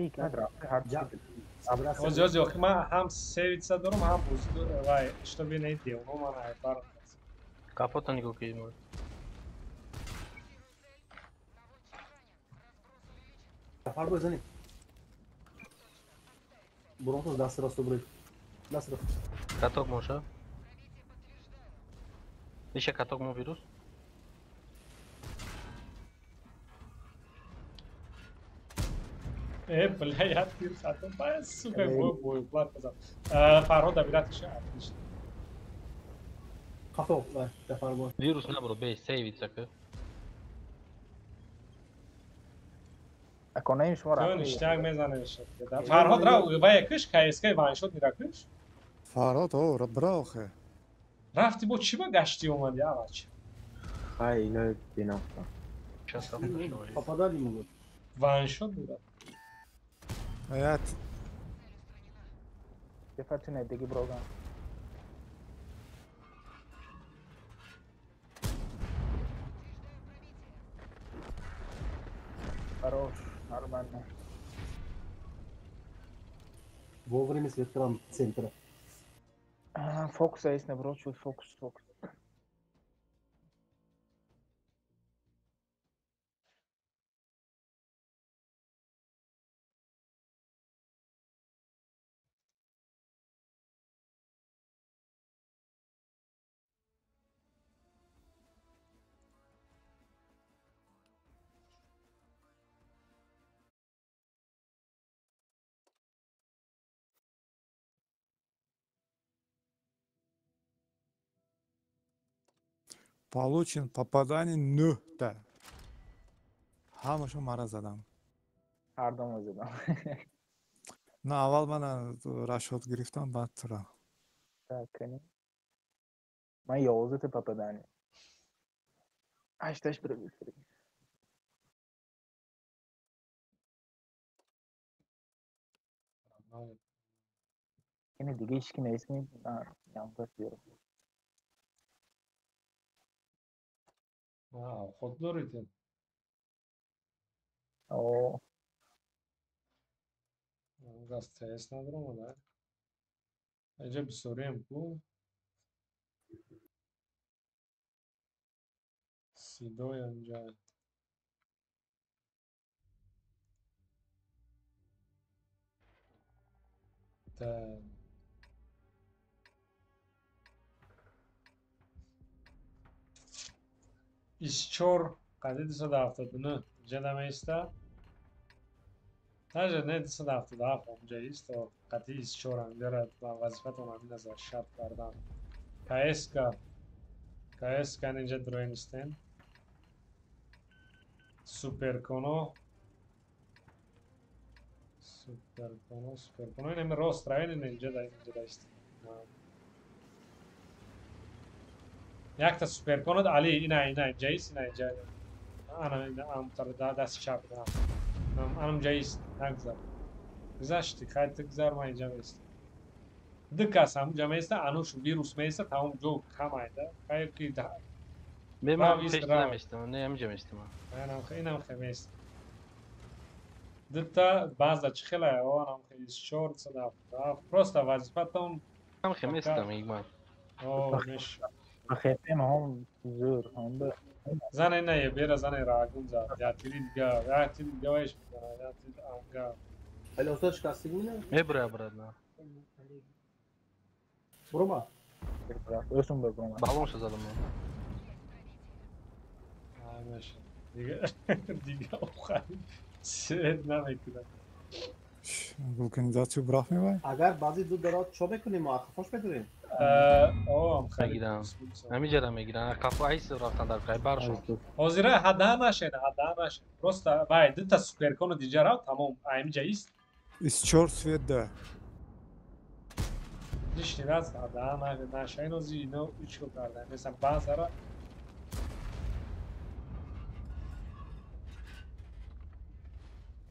حقیقت رفته هر озёз ёхи ман ҳам севитса дорам ҳам бозӣ дорам вай что бинай девно ман айбар قفا تا نگاه کنید کتاک موشه میشه کتاک مو ویروس бля я тир хатам ба сука бой плат казам фарҳод абиратиш ویروس نبرو بی سیویت سکه اکنیم شما تو رفته ништяк мезанеш фарҳод рав вай киш кск ваншот нира киш فراد او را برا آخه рафти бо чӣ ба гашти омади авач ваншот буда باید جفت دیگه بروگان хорош нормально Вовремя свет кран центра. Фокус есть наоборот, чуть фокус. получен попадание 0 تا همشو مرا زدم هر دوم زدم نه اول من رشاد گرفتم بعد تو را کنی من 11 تا попадание 8 пробил اینه دیگه هیچکی نیست می یانتا بیارم خود دارید او گاز تست ندارم ولی اینجا بسوریم کو سیدو اینجا تا İşçor قضیه 279 جدم ایستا نجد نه 277 اونجا ایست و قطعی ایشچور هم دارد و وظیفتون همین از شب کردن KSK اینجا دروینستین سوپر کنو این همه راست روین اینجا داشت یک تا سوپر کنو علی اینا اینجا ایست اینا اینجا انا تر دست چپ انم جایست نگذار گذاشتی خیلی تگذار ما اینجا میست دکاس هم جا میسته انوش ویروس میسته تمام جو کم ایده خیلی کی ده من ویست پیش راو. نمیستم نه همجا میستم اینم خیلی میست دتا بعضا چخیله او انم خیلی شورت صدا پروستا وظیفتون هم خمیستم ایگمان او میش خیلی ما هم زور هم به زن اینه یه بیره زن راگون زد یا تیری دیگه ویش میکنه یا تیری آنگا Ali usta çıkarsın yine. ای برای برای نه Vurma. özüm de bunu. بالون شو زدم من میشه دیگه خیلی سید نمیکنه Vulkanizasyonu bırakmıyor. Agar bazı dudarat çöpe کنیم و خفاش بداریم. او هم خیلی بگیرم همینجا رو میگیرن کافو ایس رفتن در قای برشون حاضره هده نشه پروستا باید دو تا سوپر کنو دیجا رو تمام اینجا ایست İstiyor Sved'de. دیشتی راست هده نشه اینو اینو ایچو کردن مثلا بعض را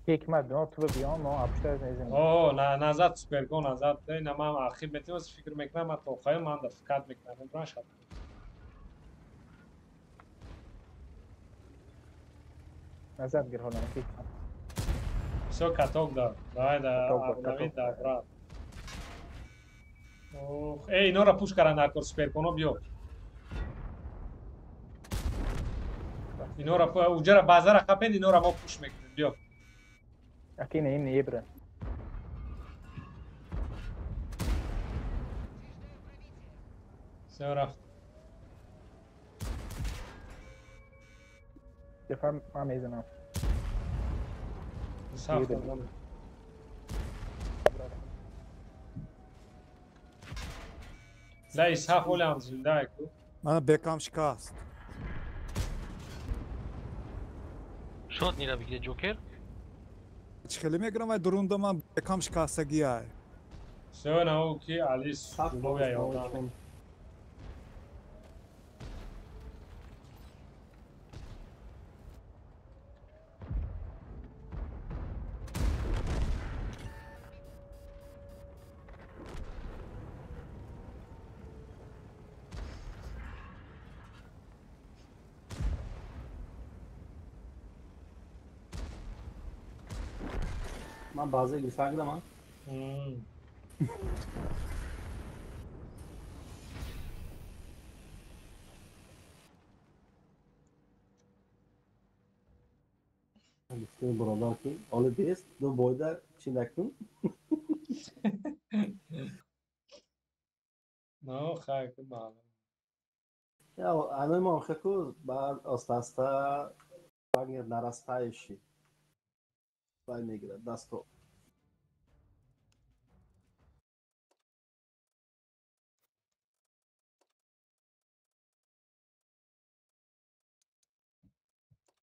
Hikmet ne oturup بیان ما apışlar nezin. اوه نه نزد سوپر کن نزد این ما آخر بتیم از فکر میکنم من توقعی من در فکر میکنم براش هست Nazar gir حالا Hikmet. سو کتوک دار باید کتوک دار، اولوی کتوک در دار. براد اوه ای اینا را پوش کردن نکن سوپر کنو بیو اینا را اوجا را بازار را خپید اینا را ما پوش میکنیم بیو Akine in Ibre. سو رفت Defa ma mezinam. صاف Yedi. کردم لا اسحاق ولا انزل دايكو Bana Beckham şikast. شوت نیره بگیره جوکر خیلی میگرم و درونده من Beckham şikastagi ay. سو نو کی علی Saf سولو یا یوتان olsun. Ben bazı güzel ama işte buradan ki onu biz bu boyda çinektim. نو خاک معلوم Ya annem ortaku بعد asta bagner narastajszy. Fajnie gra, dasto.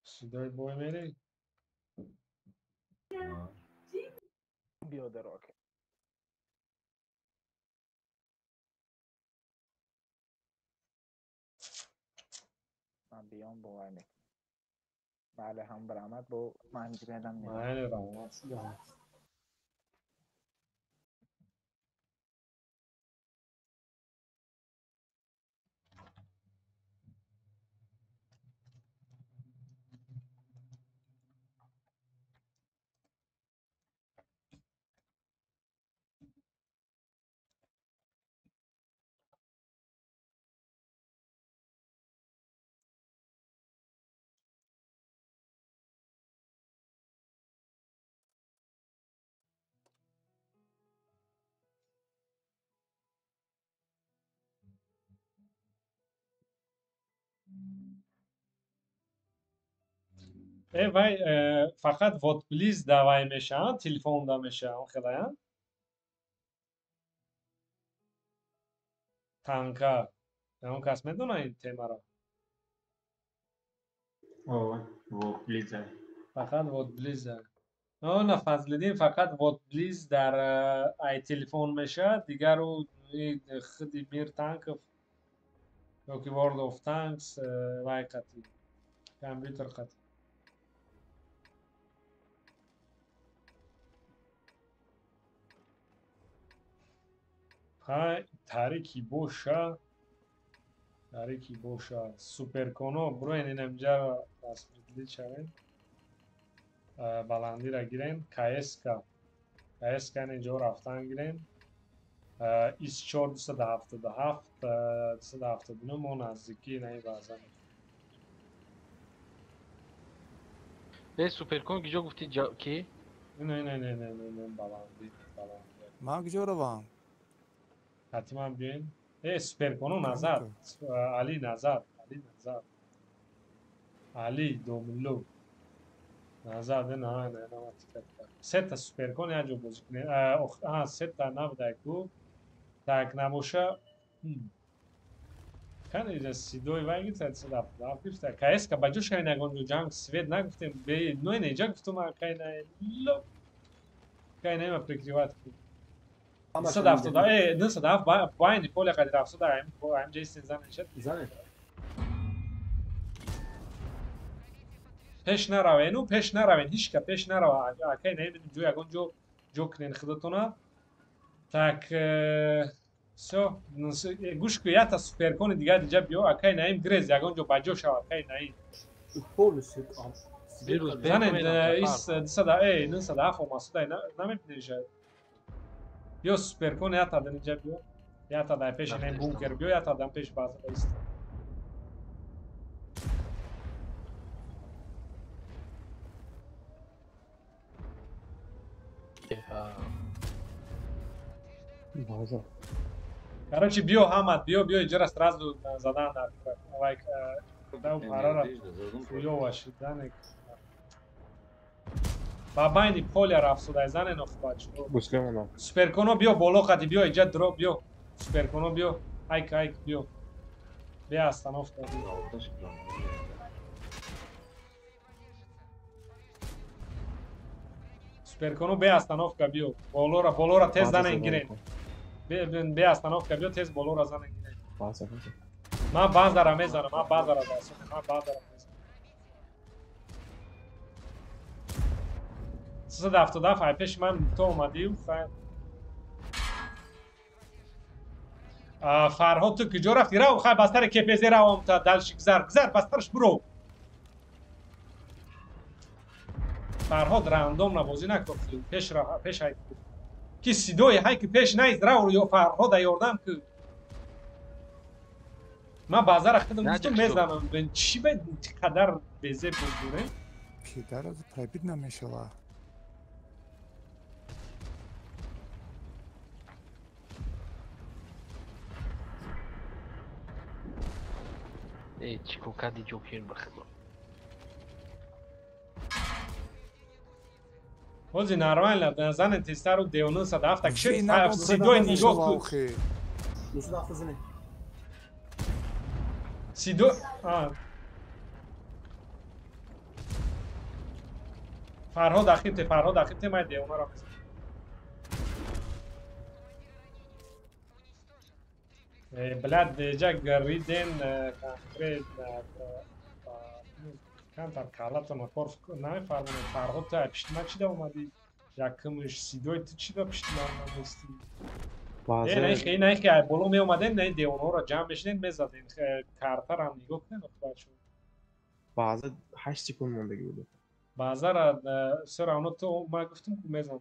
صدای بوی میری Bioder ok. من بیام باور میکنم. بله هم برآمد با من گردم میاد. معنی رو Ya. وای فقط وات بلیز دوای میشه تلفن دا میشه خیلی تانکا اون کس میدونه این تیما را اوه وکلیزه فقط وات بلیز نه فضلدین فقط وات بلیز در ای تلفن میشه دیگر رو خودی میر تانک یا که وارد آف تانکس وای قطعی کامپیوتر قطعی های تاریکی boşa süper konu buraya inemca tasvirli çaren balandira giren KSK ne jor haftan giren is çor disa da hafta bunu mu nazdiki ne bazen به سوپرکون کجا گفتی کی؟ ne balandir ما کجا روم؟ حتما بیاین süper konu nazar Ali nazar Ali domlu nazar de ne seta süper konu ya jo bozuk ne seta navda ku tak namusha kan ida sidoi vaygi tsa da pifta KSK bajush kai nagon jo jang svet naguftem be no ne jag guftum kai na lo kai na ma prikrivat صدفت دا نه صدف با این پول قدر رفت دا ام جیسن زنه شد زنه پیش نروین و پیش نروین هیچ که پیش نرو اکی نمیدونم جو یگون جو کنین خودتونا tak so گوش که یا تا سوپر کنی دیگه دیجا بیو اکی نیم گریز یگون جو باجو شو اکی نیم پولش زنه ایس صدا نه صدف و ماسودا نمیدونم یا سوپر کن یا تا دنجا بیو یا تا در پیش نیم بونکر بیو یا تا دم پیش بازه بایست короче بیو حمد بیو اینجا сразу زدن در لایک داو قراره فویو شدن بابایni поля رفسوده زنه نخباچ Musliman. سوپر کنو بیو بولو قدی بیو اینجا درو بیو سوپر کنو بیو ایک بیو بیا остановка سوپر کنو بیا остановка بیو بولورا تز زنه گیرین بیا остановка بیو تز بولورا زنه گیرین من باز دارم میزنم من باز دارم صد دفعه پیش من تو اومدی و فرهاد تو کجا رفتی رو خواهی بستر کپیزی رو هم تا دلشی گذر بسترش برو فرهاد راندوم نبازی نکرد پیش های که سیدوی های که پیش نیست رو فرهاد ایاردم که من بازار خودم گفتم میزنم بین چی باید قدر بیزه بگوره پدر از تایپید نمیشه چیکوکا دی جوکر بخدا Ozi нормально, زن تستر رو دیونو صدف تک شد سیدوی نیگو که سیدو فرهاد اخیب تی مای دیونو را بزن بلاد دیجا گریدن کنکرید kan tar kalat ama korf ne farmını farhot ta piştma çi de olmadı yakınmış sidoy çi de piştma olmamıştı bazen ne ki bolum olmadı ne de onu cam beşinin mezaden kartar an nigo ne başı bazı haş sekund monda gibi bazara sıra onu to ma guftum ku mezan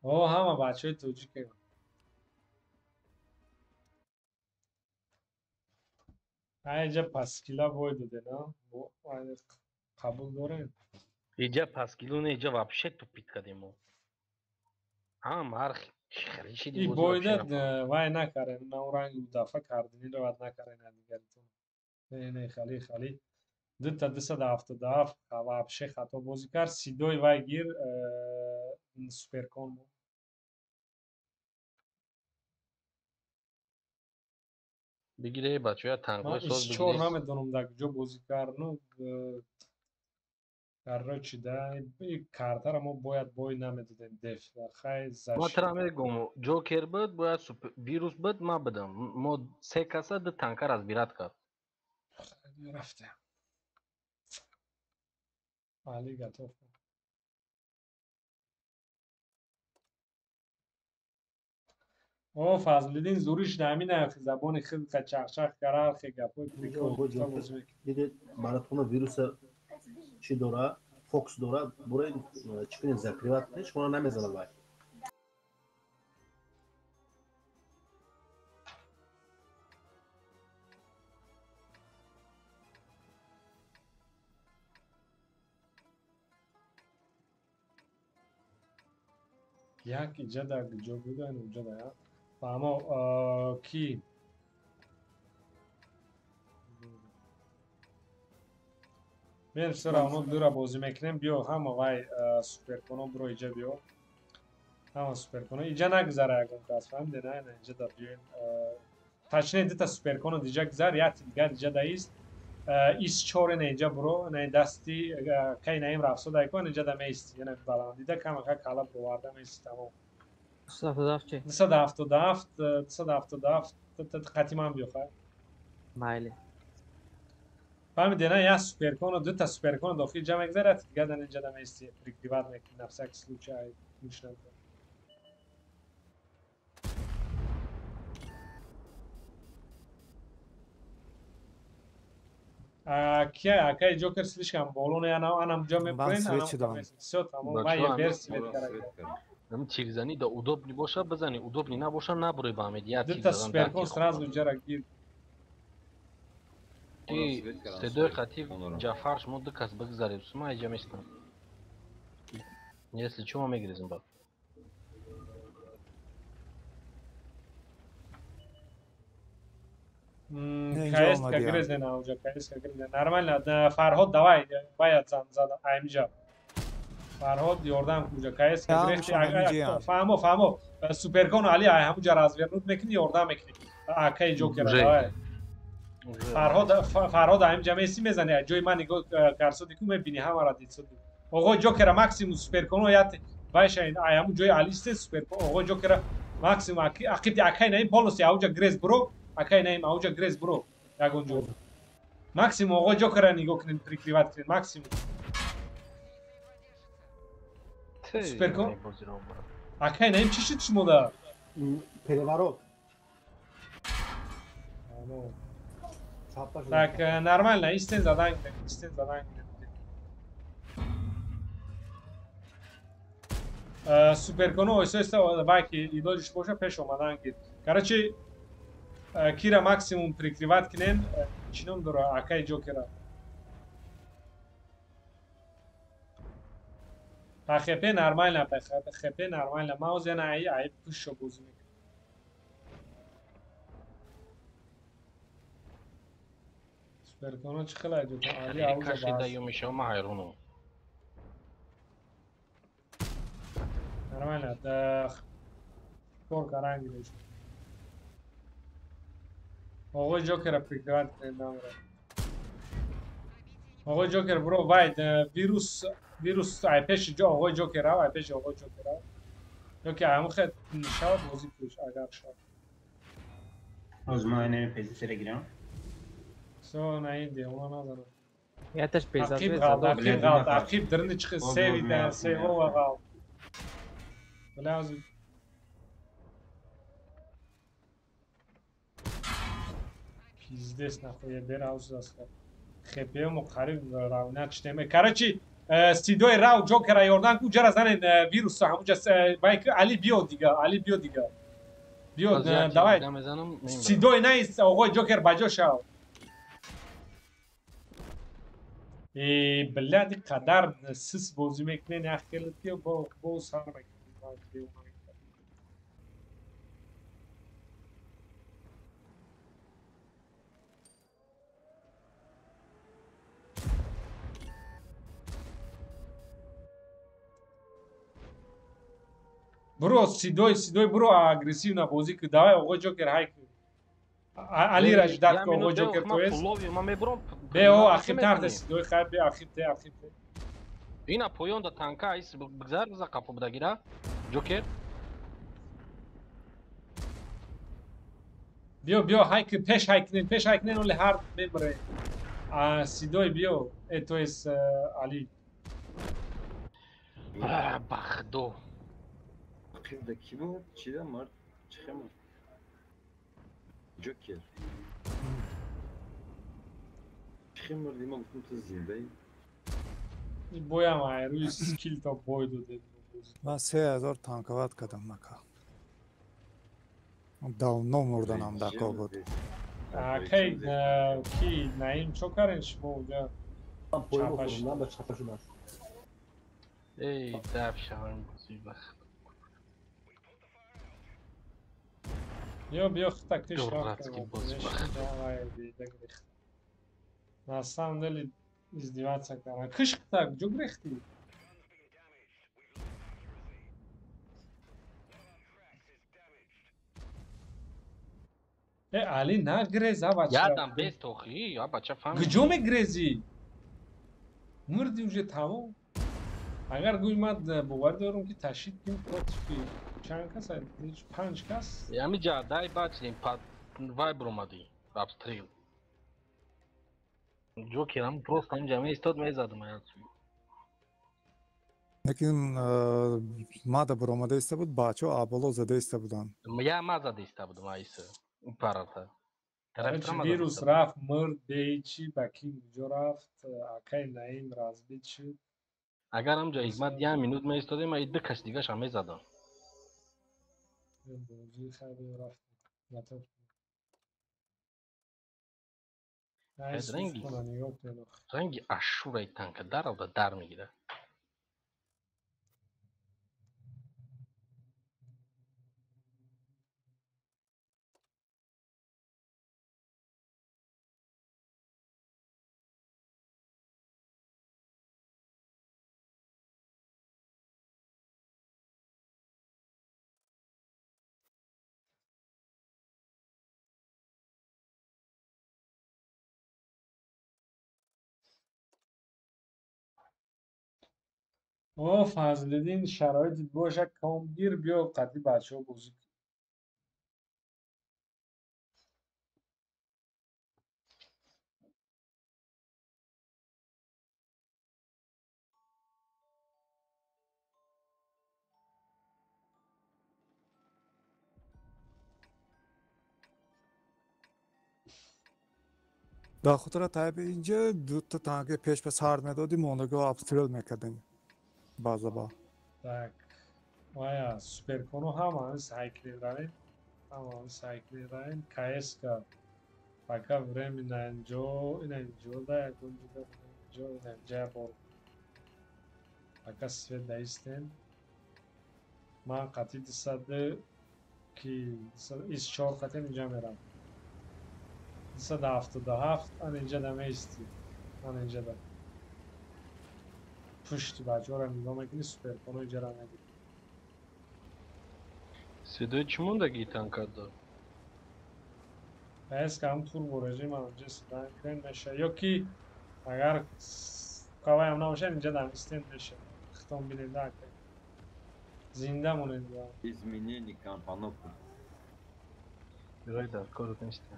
او همه بچه های توجیکه اینجا پاسکیلا باید بوده نه قبول دارین اینجا پاسکیلونه اینجا вообще тупит кадимо هر خریشی دی این بایده وای نکرین نه اون رنگ دفعه کردین این رو باید نکرین دیگرتون نه خالی دتا 277 вообще خطا بازی کرد سیدوی وای گیر سوپرکون بود بگیره بچه ها من تنگای ساز ایش چور بگیره نمیدونم در کجا بازی کردن قرار چیده این کارتر ما باید نمیدادیم دف خیلی ما زشت ترا میگم جوکر بود باید ویروس بود ما بدم ما سه کسا ده تنکر از بیرات کرد خیلی رفته علی گتوف او فضلدین زوریش نمینه زبان خیلی چخچخ کرد خیلی گپوی دیگه براتون ویروس چی داره فوکس داره برای چیکار زکریات نیست شما نمیزنه وای یک اینجا در کجا بودن اونجا در اما کی من سر اونو دو را بازی میکنیم بیا هم وای سوپر کنم برو اینجا بیا هم سوپر کنم اینجا نگذره اگر دست فهمیده نه اینجا در بیاین تشنه دیتا سوپر کنم دیجا گذار یا دیگر اینجا دایست ایست چور اینجا برو نه دستی کی نیم رفسو دای کن اینجا در میست یعنی بالان دیده کم که کالا بروارده میست تمام 277 خطی من بیو خواهد بله فهمیده نه یا سوپرکون و دو تا سوپرکون داخل جمع گذارد دیگه در اینجا در میستی پریکتیوات میکنی نفسک سلوچه های میشنم اکای جوکر سلیش کم بولونه یا نه انم جا میپرین انم سوت همون ما یه برسی بید کرد نمی تیرزنی دا удобней باشه بزنی удобней نباشه نبروی با همه دیگه دو تا سوپرکون سراز اونجا را گیر صدای خطیب جعفرش مود کس بگذاریم ما اینجا میستم если что ما میگریزیم با کایست که گریزه نه اونجا کایست که گریزه نرمال نه فرهاد دوای باید زدم اینجا فرهاد یاردم کجا کایست که گریزه فهمو سوپرکون علی همونجا رازورنود میکنی یاردم میکنی اکای جوکر دوای فرهاد اینجا میسی میزنه جای من نگاه کرسو دیکو میبینی همه را دید سود آقا جوکر ماکسیموم سوپرکون یاد باشه این همون جای علی است سوپرکون آقا جوکر ماکسیموم اکیب اکای نه پولوسی اونجا گریز برو اکای نه اونجا گریز برو یاگونجو ماکسیموم آقا جوکر نگاه کنین پریکتیوات کنین ماکسیموم سوپرکون اکای نه چی شد شما دا پریوارو tak normalna isten zadanie سوپرکونو است باکی ایداجش باشه پیش اومدن گیر короче کیرا ماکسیموم پریکتیوات کنین چینم داره اکای جوکر خپ نرمال نه خپ نرمال نه ماوس نه ای پوش بوزی سوپرکونو چه خیلی جو عالی اونجا کاشی دایو میشه ما حیرونم نرمال نه کور کارانگی دیش آقای جوکر پریکتیوات کنید آقای جوکر برو واید ویروس ایپش جو آقای جوکر ها ایپش آقای جوکر ها جوکر همون خیلی شاید بازی پیش اگر شاید آزمایش پیزی تلگرام سو نه این دیگه اونا ندارم یادش پیزا عقیب درنی چخ سیویده سیو و غال لازم پیزدست نخویه بیر هاوس دست خپیه مقریب راونت شتیمه کرچی سیدوی راو جوکر یوردان کجا را زنین ویروس همونجا بایک علی بیو دیگه بیو دوای سیدوی نیست آقای جوکر بجا شاو بلادی قدر سس بازی میکنه نخیلتی و با سر میکنه. برو سیدوی برو اگریسیو نه بازی که давай آقا جوکر های علی رجدت که آقا جوکر تو است به او اخیب تحت سیدوی خیلی به اخیب ته اینا پویان دا تانکا ایس بگذار بزا قپو بدگیره جوکر بیا های که پیش های کنین ولی هر ببره سیدوی بیا تو است علی بخدو Bakayım kim o? Çiğdem var. Çıkamaz. Joker. Çıkamaz değil mi? Bu zindayım. این بوی هم های روی سکیل تا بوی داده من 3000 تانکوات کردم مکا давно мурданам дако буд کی نعیم چوکرش موجا Tam poyum okudum lan da çapa şuna. ای دف شویم بازی بخت بیا تکلیش Дурацкий босс бах. На самом деле издеваться кара. Кыш так, жо грехти. علی نگرز بچه یادم بیست توخی یا بچه فهم گجو میگرزی مردی уже تمام اگر گوی مد باور دارم که تشید کیم پاتفی چند کس هست؟ 5 کس؟ یعنی جا دای بچیم پاد وای برومادی ابستریل جوکرم просто اینجا استاد میزدم یادم лекин мада буромада иста буд бачаҳо аввало зада иста буданд я мазада иста будам айса парата вирус рафт мурд беичи ба ки куҷо рафт акай наим разбит шуд агар ҳамҷо ҳикмат 1 минут меистодем ма идда кас дигаша мезадам бозӣ хеле рафт ранги ашураи танка даровда дар мегирад او فضلالدین شرایطت باشه کامگیر بیا قطعی بچه ها بازی کن дар хотира тайби инҷа дута танки пеш ба сар медоди мондагоҳ обстрел мекардем баъзаба так вая суперкону ҳамаи сайклираен кска пока временно инҷо да ягон ҷо инҷа бор пока свет даистем ман қатъи 200 ки 24 қатъи инҷа мерам 277 ан инҷа да меисти ан инҷа да пушти бачаҳоро нигоҳ мекунӣ суперкону инҷара мегирӣ صدای چی موندگی تانکات دار؟ است که هم توربو رژیم هم اینجا استفاده کنیم میشه یا که اگر کاوای هم نباشه اینجا در استند میشه ختم بیننده کنیم زنده موننده İzmini Kampanopol. بگای در کارت نیسته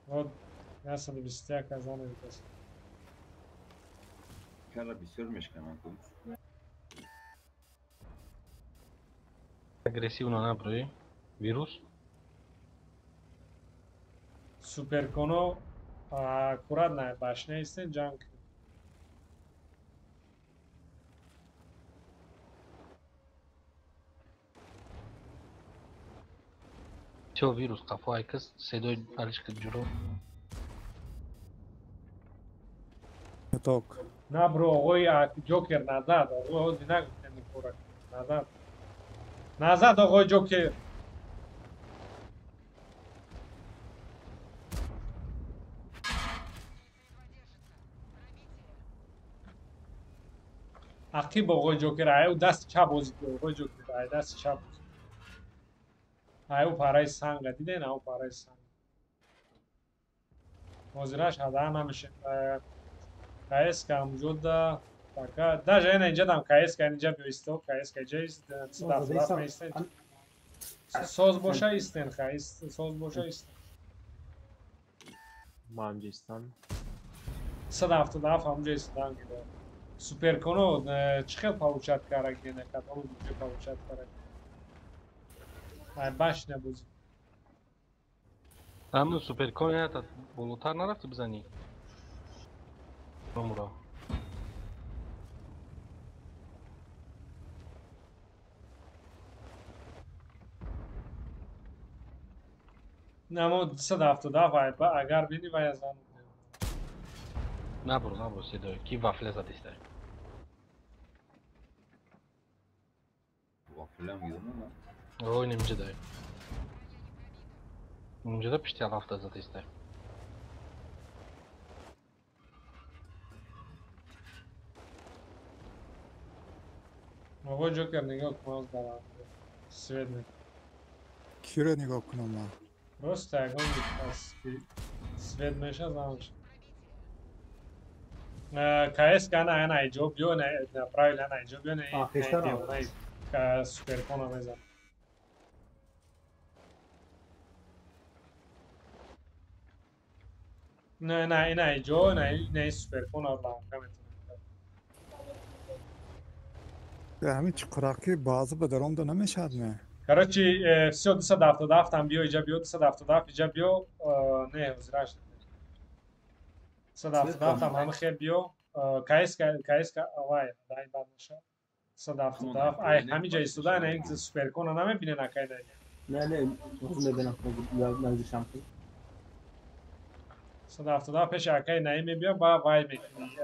вот я сам без тебя казано витас Kara bir sürmüş kanatım. агрессивно направи вирус суперконо аккуратная башня истен ҷанг все вирус қафо айкас седой алишка ҷуро توک نه برو آقای جوکر نزد آقای نگفتن میخورد نزد آقای جوکر عقیب آقای جوکر ایو دست چپ بازی کنه آقای جوکر ایو دست چپ ایو پارای سنگ دیدین ایو پارای سنگ موزیراش هدا نمیشه کایس که موجود دا فقط даже я اینجا دم کایس که اینجا بیستو کایس که جایست صداف میستن سوز باشه ایستن کایس سوز باشه ایستن ما هم جستم صداف همونجا ایستن سوپر کنو چخیل پاوچت کرد گینه کتالو دیگه پاوچت کرد ای باش نبوزی همون سوپر کنه تا بالاتر نرفتی بزنی عمره نمو 170 اگر بینی باید زنم نبرو سیدای کی وافله زدیسته Waffle mi yedin ama? اوه اینجا دای اینجا دا پشتی الافتا زدیسته آقای جوکر نگاه کن از دارم سوید نگاه کی رو نگاه کنم من راست اگه از سوید میشه زنش کایس که نه ایجا بیو نه پرایل نه ایجا بیو نه که سوپر کنه میزن نه این ایجا نه سوپر کنه به همین چقراکی بازı به درام دا نمیشد نه короче все 277 там بیو ایجا بیو 277 ایجا بیو نه وزراش 277 там همه خیلی بیو کایس که آوای دای بعد میشه 277 ای همین جای سودان این سوپر کنه نمیبینه نکای نه خودم ببینم نزدیکم 170 پیش اکای نایمی بیا با وای میکنی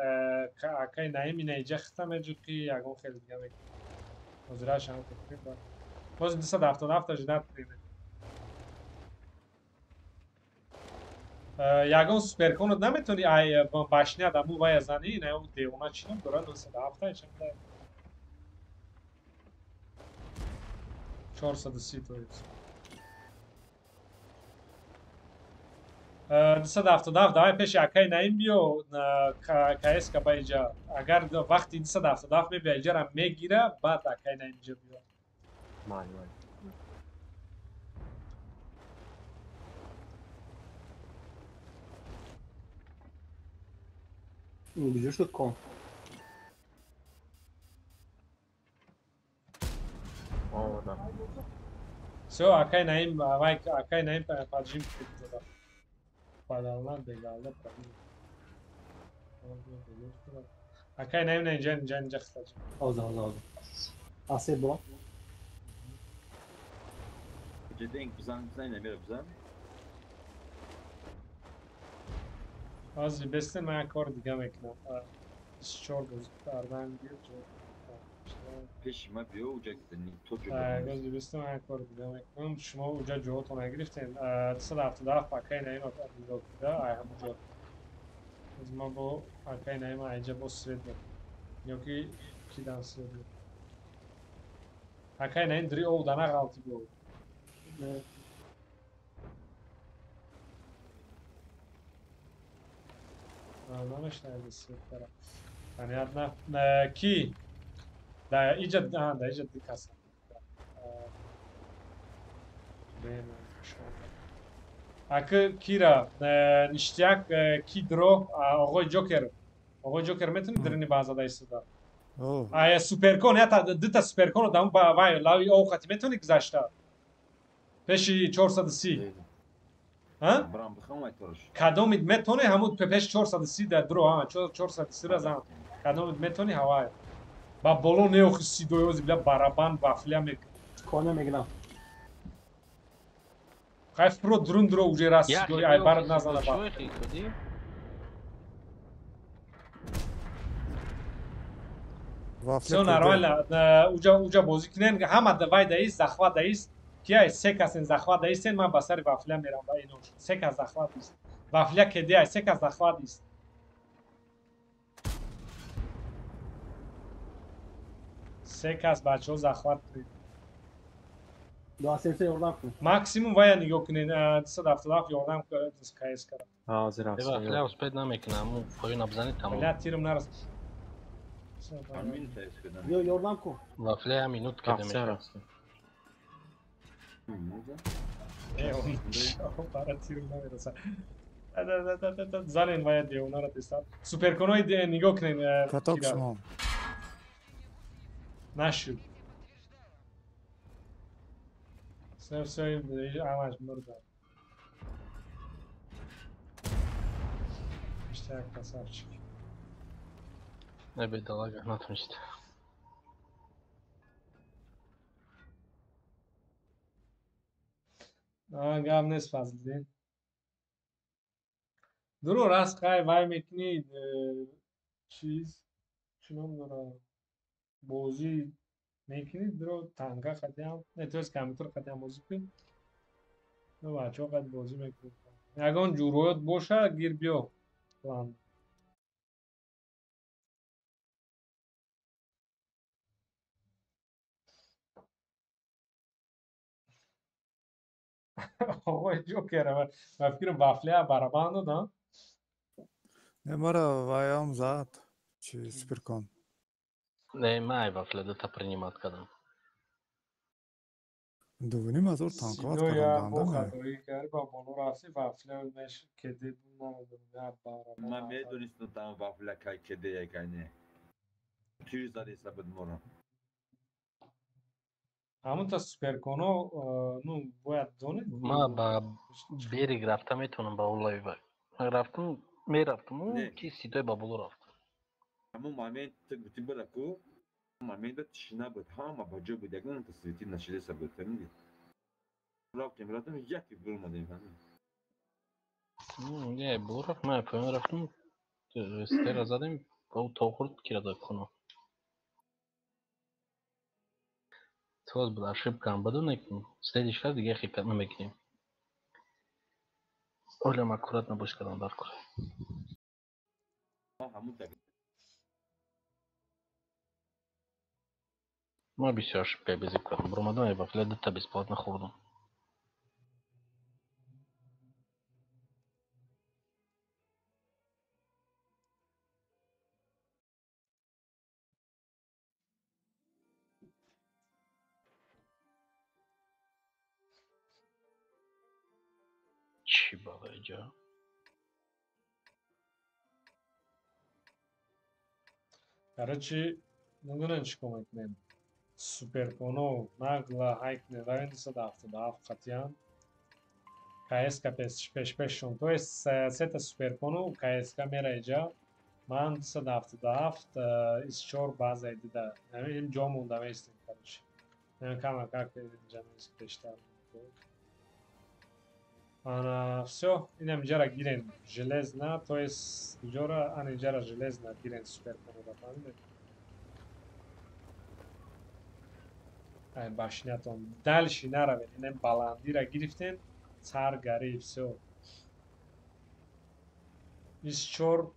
اکای نایمی نیجا ختم جوکی یگون خیلی دیگه میکنی وزراش هم تکریب باز 277 جدت کنیم یگون سوپر کنه نمیتونی ای باشنی دمو وای زنی نه اون دیونا چیم دوران 277 چیم ده 430 تویست 277 دای پیش اکای نایم بیو کایس که باید اگر وقتی 277 می بیاید را میگیره بعد اکای نایم بیو مال اینجا شد کن آوردم سو اکای نایم اکای نایم پاجیم کنید پادالان بگالده پایین اکای نایم نه اینجا خطاج آزاد آسه با Cidden güzel ne güzel. از بسته من کار دیگه میکنم 24 روز دردن گیر Peşime bir olacak senin tocu. از بسته من کار دیگه میکنم شما اونجا جوتون نگرفتین 277 اکای نایم رو دیده ای همونجا از ما با اکای نایم اینجا با سوید یا کی دان سوید اکای نایم دری او دانه غلطی بود نمیشنه سوید دارم یعنی نه کی دا ایجاد دا ایجاد دیکاس اکه کیرا نشتیاک کی درو آقای جوکر میتونی درنی بازا دایسته آیا سوپر کن یا تا سوپر کن دام با وای لاوی اوقاتی میتونی گذاشته پیشی 430 ها Bram بخوام ایتورش. کدوم میتونی همون پیش 430 در درو ها 430 را زن کدوم میتونی هوای با بالون نیوخ سیدویوزی بلا بارابان وافلیا میک کنه میگم خیف برو درون اوجه راست سیدوی ای بارد نزنه با Все нормально. Уҷа бозӣ кунен. Ҳама вай даист, захват даист. Кияй се касен захват даистен, ман ба сари вафля мерам ба ино. Се кас захват ист. Вафля кедиай, се кас захват ист. Се кас бачаҳо захват кунед. Максимум вая нигоҳ кунед. 277 ёрдам КС кард. حاضر هستم وافله اسپید نمیکنه همون پایین ابزنی تمام Бля, тирам нарас. Amin sayısı kadar. Yo yordam ku. وافله هم minut کده افسر میشه هستم Бара тирам намераса. Занен вая девонара тестад. Суперконои нигоҳ кунед. Каток шумо. Нашуд. Все, амаш мурда. Иштак красавчик. نه به دلاغ نتونست Гам нест Фазлиддин. Дуро раст қай вай мекунид чиз чӣ ном дорад бозӣ мекунид дуро танга қадиам не то есть компютер қадиам бозӣ кунед ну бачаҳо қад бозӣ мекунед ягон ҷуръат боша гир биё план оғои ҷокера ва фикрам вафля барабан додам Немара ваям зад. Чи суперкон. не май вафля да принимат кадам Дувним азор танқиват сидоя кардам бо данда. хатои кард ба боло рафти вафля меш кеди من میدونستم tam وافله که کده یکنه. چیز داری سبد مورم. ҳамонта суперконо ну бояд донед ما با берег رفتم میتونم با اولای بای رفتم میرفتم اون نه. کی سیدای با بلو رفتم Ama mamen tık bütün bırakı. Mamen de tişine bıt. Ama bacı bu deklan tasviti naşile sabit. Temizdi. Bıraktım bıraktım yaki bulmadım efendim. نه بلو رفت من پایین رفتم استر زدیم با او تا خورد کرده کنو توز بود ошибкам بدون следующий раз دیگه خیپت نمیکنیم اولم аккуратно باش کردم در کنم Ha hamut tak. ما بسیار ошибка بازی کردم برمدن با فلاد تا бесплатно خوردم چی بابا اینجا короче нагунен чикор мекунем суперконо нагла ҳайкне равен 277 қатиям кска пешпешшон то есть сета суперкону кска мера иҷа ман 277 из 4 базаи дида ин ҷо монда меистем короче кама как инҷа мест бештар ана всё инам ҷара гирен железна то есть иҷора ан инҷара железна гирен суперконода фаҳмидед ай башинятон дальше наравед инам баландира гирифтен цар гарӣ всё 24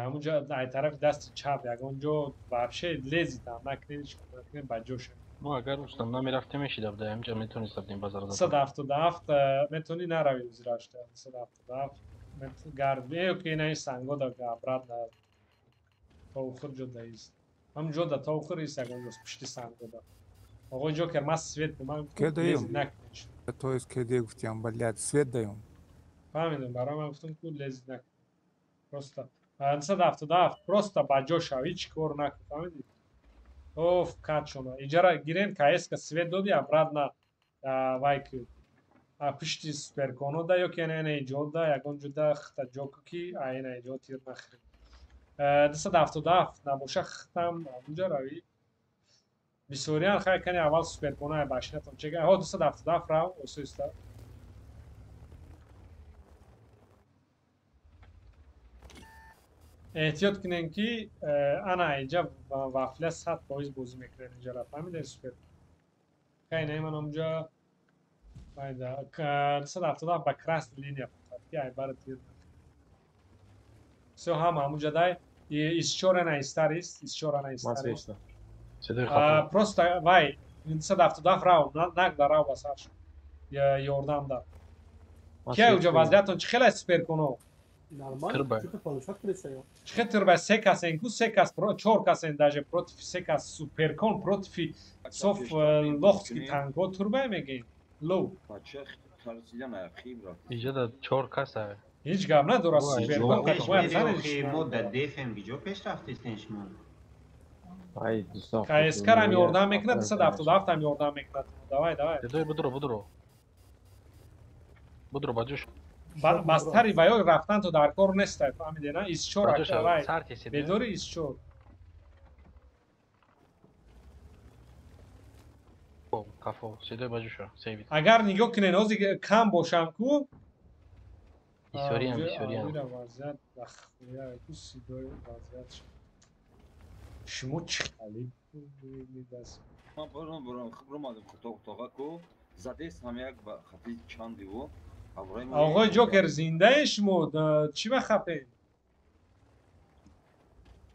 ҳамунҷо ай тарафи дасти чап ягон ҷо вообще лезитам накунед накунед ба ҷоша ما اگر روستم نمیرفتیم میشیدم ده اینجا میتونستیم بازار زدن 277 метони наравӣ узирашта 277 гард беё ки ина ин сангода габрат на то охир ҷо даист ҳамунҷо да то охир ист ягон ҷост пушти сангода оғои ҷокер ман свет ман Ке даём? накунед То есть кеде гуфтиям, блядь, свет даём. фаҳмидем барои ман гуфтам ку лезит накун просто 277 просто ба ҷо шав ҳеҷ кор накун фаҳмидӣ оф качона иҷара гирен кска свет доди обратно вай ки пишти суперконо да ё ки ана иҷо да ягон ҷо да хта ҷоку ки ина иҷо тир нахирем 277 набоша хтам ҳамунҷа равӣ бисёриан хай кани аввал суперконаи башинатон чека ҳо 277 рав осоиста احتیاط کنین که انا اینجا وافله 100% بازی میکنه اینجا را فهمیدین سوپر خیلی من اونجا فایده که 170 با کراس لینیا که عبارت تیر سو هم اونجا دای ایستور نه استاریست ایستور نه استاریست просто вай 170 фрау наг дарав басаш я ёрдам да ки уҷа вазъиятон чӣ хела супер куно чӣ хел турба се касен ку се кас 4 касен даже против се кас суперкон против соф лохски танго турба мегин ло اینجا در 4 کس هست هیچ گپ نداره سوپرکون که باید زنش ما در دیفم گیجا پیش رفتید شما اسکر هم یاردم میکنه 277 هم یاردم میکنه دوای بدرو باجوش بستری ویای رفتن تو در کار نیست فهمیدی نه ایسچور اکتوای بدوری ایسچور اگر نگاه کنین اوزی کم باشم کو ایسوری هم وضعیت بخویه کو سیدای وضعیت شد شما چی خالی میدست من برام خبرم آدم خطا کو زدیست همه یک با خطی چندی و آقای جوکر زنده شما چی بخفه؟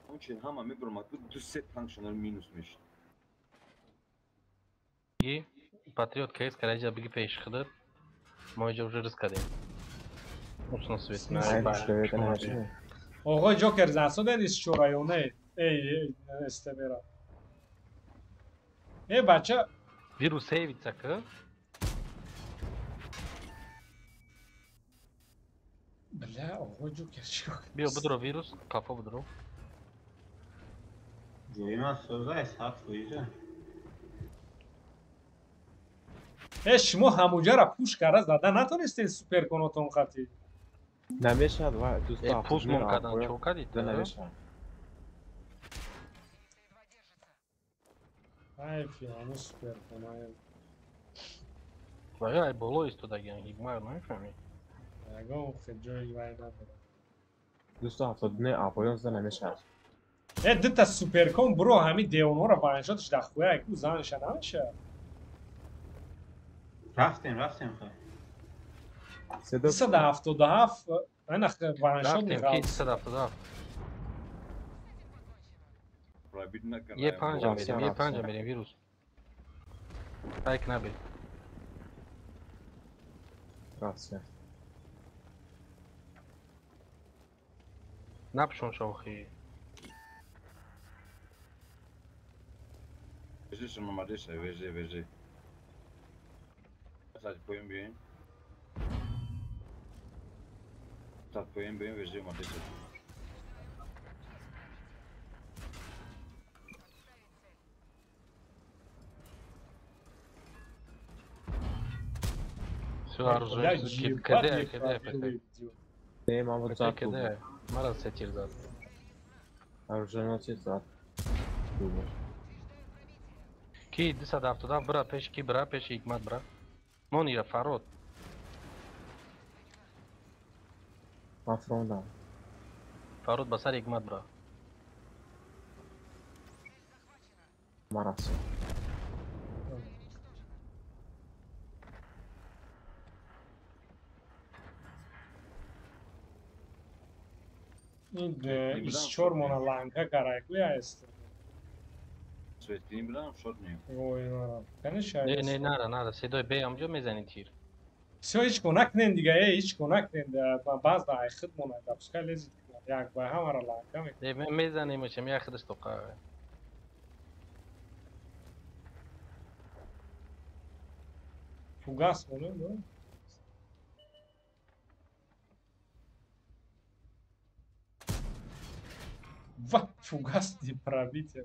اون چین همه میبرم تو 2 تانکشنال مینوس میشه بگی پاتریوت کیس کرایجا بگی پیش خدر ما اینجا уже رزق اصلا سویت آقای جوکر زنسو دنیست شورایونه ای استمرا ای بچه ویروس سیویت سکه بله آقای جوکر چی بیا بدرو ویروس کافا بدرو جوی من سوزه است هفت فویجه شما هموجه را پوش کرده زده نتونستین سوپر کنوتون خطی نمیشد و دوست پوش من کردن چو کردید نمیشد حیفی همو سوپر کنه وای بالا است تو دیگه هیگمار نمیفهمی اگه خیلی جایی وای نداره دوست هفتادونه آپایون زده نمیشد دتا سوپر کن برو همین دیونو را بانشاتش دخواه اگه زنش نمیشه رفتیم خیلی 177 انا وانشات میخواد 177 یه 5 میریم ویروس بایک نبی راسته نپشون شوخی Veže se mama deša, veže. Sad pojem bien. Veže mama deša. Все оружие, кидай. Не, мама зад кидай. Мара сетир зад. Оружие носит зад. کی 270 برا پیش کی برا پیش حکمت برا مونیرا فرود مفروندم فرود بسر حکمت برا مراسم این ایشچور مونا لانکا کرایکوی هست Svetini bilen short miyim? Oy nara. Kanı şahit. Ne nara. Sedoy bey amca mezani tir. Все hiç konak دیگه hiç konak باز دا خد مونا دا بسکا لذت یک با هم را لانکا می. نه mezani میشم یا خودش تو قهوه. Fugas bunu mu? Va, fugas di pробитие.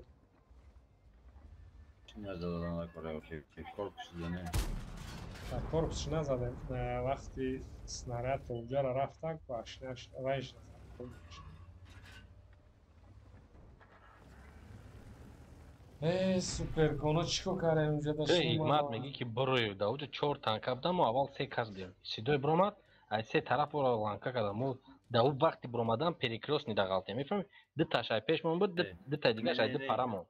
Не зададам на окей. Корпус زنه. корпус نزدم وقتی снаряд اونجا را رفتن باشنش وایش سوپر کنو چیکو کاره اونجا داشتیم حکمت میگی که بروی دا اونجا 4 تانک بودم و اول 3 کس بیم سیدوی برومد ای 3 طرف برو لانکا کردم و Da o vakti bromadan periklos ni da galtı. Mifhum? Dıta şey peş mon bu dıta diga şey dı para mon.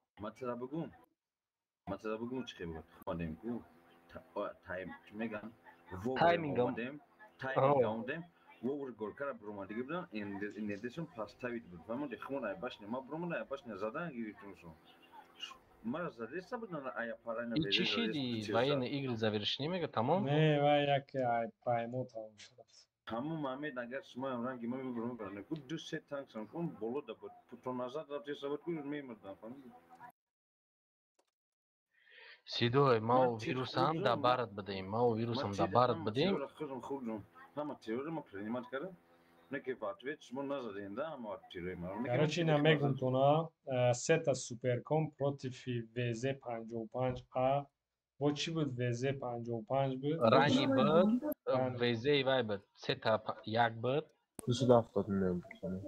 Mesela bugün çıkıyor. Madem ku time megan. Timing am. Timing am. Wo gorkara bromadi gibran in addition pasta bit. Famo de khmona baş ne ma bromona baş ne zadan girişmişsin. Mara zadesa bundan aya parayla verir. İçişiydi. Vayne Eagle zavirişini mi? Tamam. Ne var ya ki ay paymut olmuş. Tamam Ahmet agar semua orang gimana belum pernah. Ku dus setang sangkun bolo dapat putonazat dapat sahabat ku memang dapat. Sido ma virusam da barat badayım. Ma virusam da barat badayım. Kızım kurdum. Ama teori ma prenimat kara. Ne ki fatvet semua nazarında ama teori ma. Короче, на Мегунтона сета суперком против VZ55A. Бо чи буд VZ55 буд? Rani bud. Vezey vay bud. Seta yak bud. 270 ne bu sana?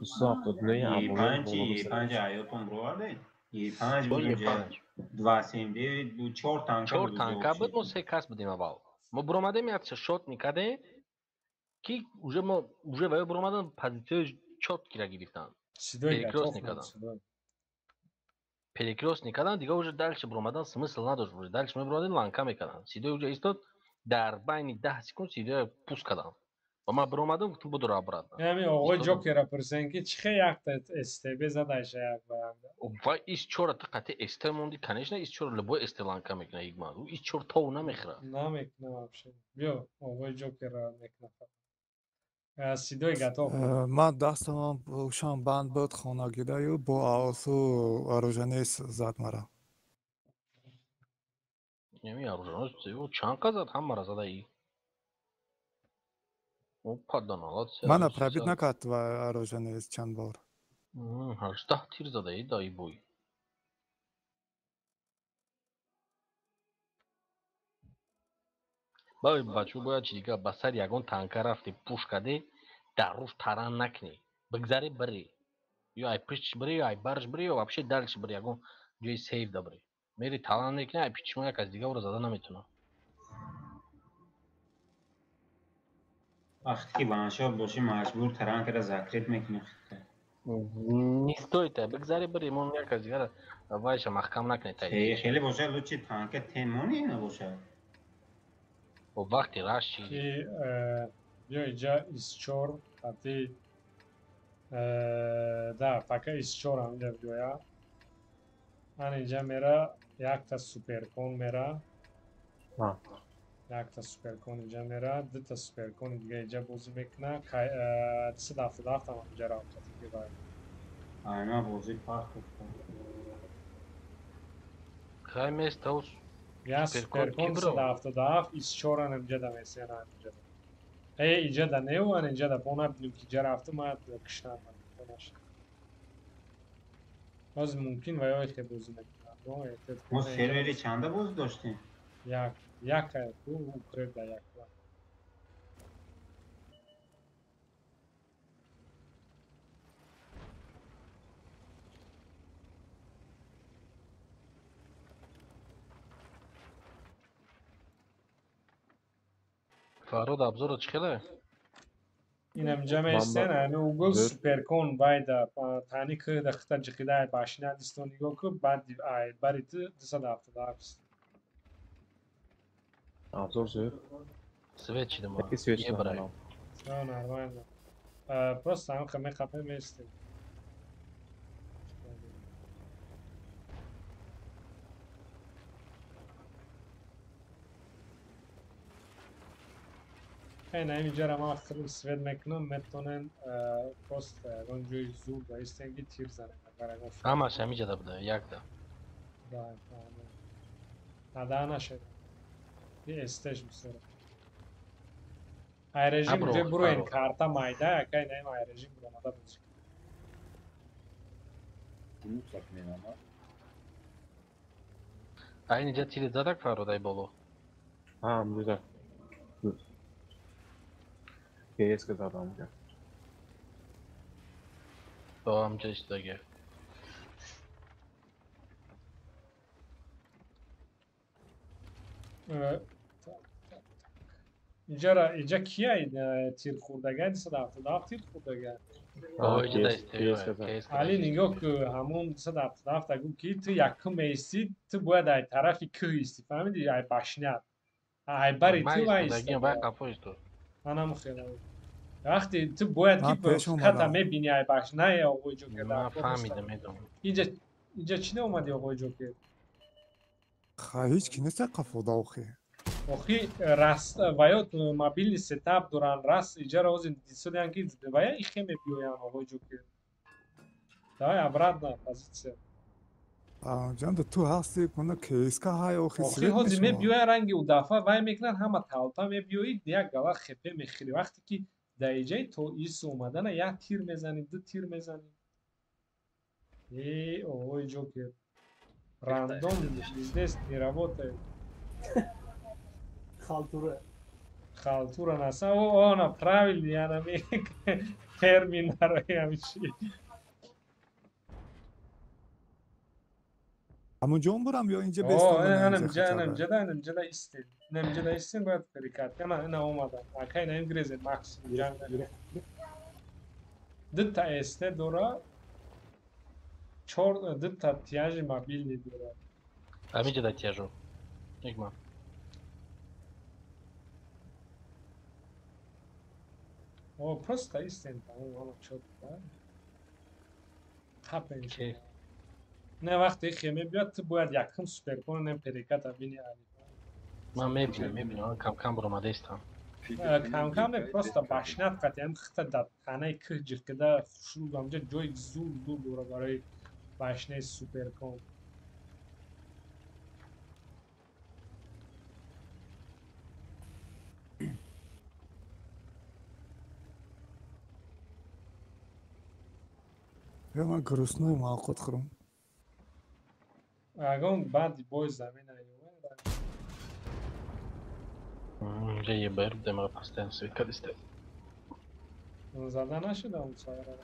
270 ne ya? ये पांच आयो तुम रोआ दे ये पांच Bol मुझे panj. द्वासेंदे दो चोर टांका Çor tanka bud mo se kas budima bal. Mo bromadem yatsa shot nikade. Ki уже vay bromadan pozitiv çot kira gidiftan. Сидой Перекрёстник готов, когда? Сидой. Перекрестник когда, дига уже дальше бромадан смысл надо уже. Дальше мы бромадан ланками когда. Сидой уже истот дар байни 10 секунд сидой пускадан. Ama bromadan kutu budur обратно. Yani o Joker'a pırsen ki çıkı yaktı STB zaten şey yapmayandı. Vay iş çora tıkati estemondi kanışna iş çora lebo estelanka mekna igma. Bu iş çora tavuna mekra. Намек не вообще. Yo, o Joker'a mekna. Сидой готов. من دستم روشن بند بود خانگیده با آسو اروژنیس زد مرا. Yemi yarıcan o çanka zat ham mara zada iyi. O paddan alat. من پربیت نکرد و اروژنیس چند بار. Harçta tir zada iyi dayı boy. Băi, băciu băia ciga basar yagon tanka rafti pushkade darush taran nakni. Băgzare bări. Eu ai piç bări, ai barj bări, eu вообще дальше bări yagon joy save da bări. Meri taran nekne ai piç moya kaz diga ora zada nametuna. وقتی که بانشا باشی مجبور تران کرده زکرت میکنه Не стоит, băgzare bări mon moya kaz diga vaysha mahkam nakne tay. خیلی باشه لوچی تانکه تیمونی نباشه O vakti rashi. Ki yo ica isçor hati da faka isçor hamle videoya. Aninca mera yakta superkon mera. Ha. Yakta superkon ica mera. Dita superkon ica ica bozu mekna. Disa dafta tamam ica rahat gibi var. aynen bozu fark etti. Kaymes tavus. Ya Superkon superkon kibro. disa dafta isçoran amca da mesela amca da. ica da ne o aninca da pona bilim ki ica raftı ma kışna ponaş. Az mümkün ve yok ki bozu mekna. ما سروری چنده باز داشتیم Yak bu Ukrayna yak var. Farod abzor çıkıla. اینم جمع استن هنو اوگل سوپرکون باید تانی که دختا جقیده باشینا دیستونی گو که بعد آی باریت دسا دافته دافست. Abzor zırh. Sveçli mi? Peki sveçli bırak. No, нормально. Просто هم خمه خفه میسته. این اینجا را ما خیلی سوید میکنم میتونن پست اونجوی زود و استنگی تیر زنه. Ama semice de burada yak da. Daha نشد. یه استش میسره. ای رژیم Abro, جو برو این abro. کارتا مایده اکا نیم ای رژیم برو مادا بزن. Bunu satmayın ama. Aynıca tiri zadak Faroday bolu. Ha güzel. Dur. GS kız adam ya. O amca işte gel. اینجا کیه این تیر خوردگه 277 تیر خوردگه علی نگاه که همون 277 اگه که تو یکم ایستی تو باید ای طرفی که ایستی فهمیدی ای باشنیت ای بری تو ایستی منم خیلی وقتی تو باید که خطا میبینی ای باشنه ای آقای جوکر من فهمیدم میدونم اینجا چی نه اومدی آقای جوکر هیچ کی نیست قفودا اوخی اوخی راست وایات موبیل ستاپ دوران راست ایجا روز دیسودیان کی وای ایخه می بیویان آقای جوکر دای ابراد پوزیشن جان تو هستی کنه کیسکا های اوخی اوخی هازی می بیوی رنگی و دفعه وای میکنن همه تالتا می بیوید یک گلا خپه میخری وقتی که دایجای تو ایس اومدن یک تیر میزنی دو تیر میزنی ای آقای جوکر راندوم بیزنس نیرابوته Халтура на самом она правильно я на термин нароямши. همونجا برم یا اینجا بستم نمجدا istedi. Nemceda istin باید perikat. Ana olmadan. Akay na İngilizce max janga. Dita este dora çor dita tiyajı mobilni dora. Amici da tiyajı. Nigma. O просто istedi. Ona çok da. Happen şey. نه وقتی خیمه بیاد تو باید یکم سوپر کنه نم پریکت بینی علی من میبینم کم کم برو اومده ایستم کم کم نه پروستا باشنات قطعا خطا داد تانه که جرکده شروع همجا جوی زور دور برای باشنه سوپر کن یا من گرسنه خود خورم اگه بعد باز زمین اینجا یه بر دماغ پستن سویکل استه زده نشده اون سایره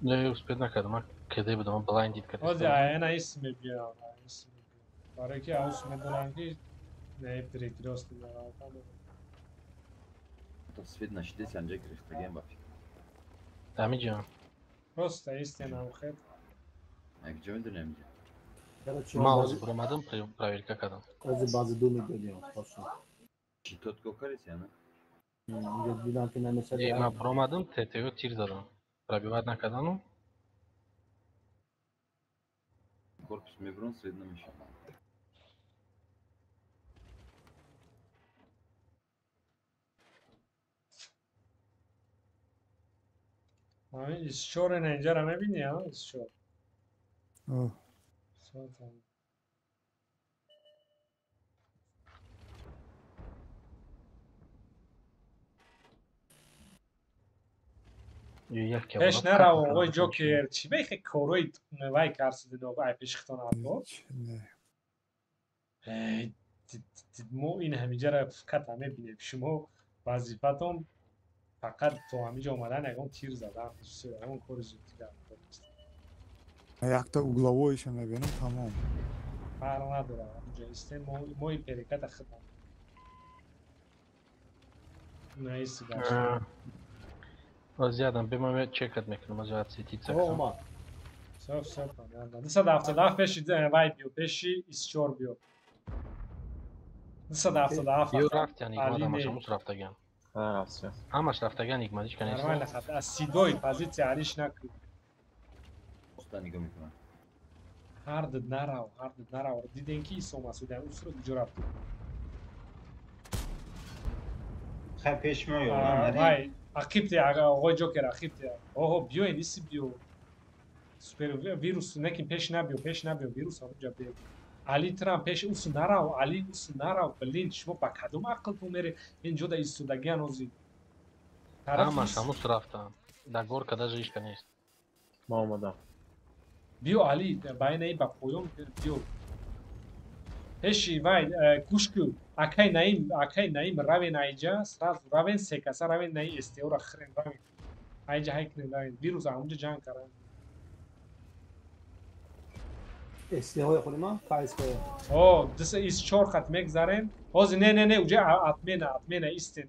نه اسپید نکردم کده بودم بلایندید کده آزی اینا اسمی بیام برای که اوس میدونم که نه پریک راست میدونم تصفید نشده سنجا گرفته گیم باید دمی جان راست ایستینم خیلی اگه جا میدونم ما اوز برامدم проверка کردم bazı dolu geliyor olsun. Tot kokarız yani. دیدم که نمیشه. من برامدم تتیو تیر زدم пробивать نکردم Корпус меброн средно мешал. ایسشور اینجا رو میبینی ها ایسشور پیش نرو آقای جوکر چی بیخی کوروی وای کارسیده دو ای پیش ختان آدو مو این همیجا را فقط همه بینیم شما وظیفتون فقط تو همیجا اومدن اگه تیر زدن همون کور زودی یک تا угловойش میبینم تمام فرق نداره اونجا استین موی پریکت خدام نیستی داشت زیادم به من چکت میکنم از جهت سیتی سف دسا دفتر پیشی وای بیو پیشی ایسچور بیو دسا دفتر بیو رفت یعنی همش هموش رفتگن همش رفتگن ایگمادیش کنیست نرمال نخط از سیدوی پازیتی علیش نکرد استا نگاه میکنم هردد نراو دیدن که ایسو مسعودن او سرو دیجو رفت خیلی پیش میو وای عقیبتی آقای جوکر عقیبتی اوه بیو نیستی بیو سوپر ویروس نکیم پیش نبیو ویروس همونجا بیو علی ترام پیش اوسو نراو بلین شما با کدوم عقل تو میره اینجا دا ایستودگیان اوزی همش هموش رفتم در گور کده جایش کنیست ما اومدم بیو علی باید نایی با پویون بیو پیشی وای کشکو اکای نایم راوین ایجا سراز راوین سکاسا راوین نایی استیو را خرین راوین ایجا های کنین راوین ویروس همونجا جان کرن استیو های خودی ما کایس که اوه دست ایس چور خط میگذارن Ozi ne uca atmena isten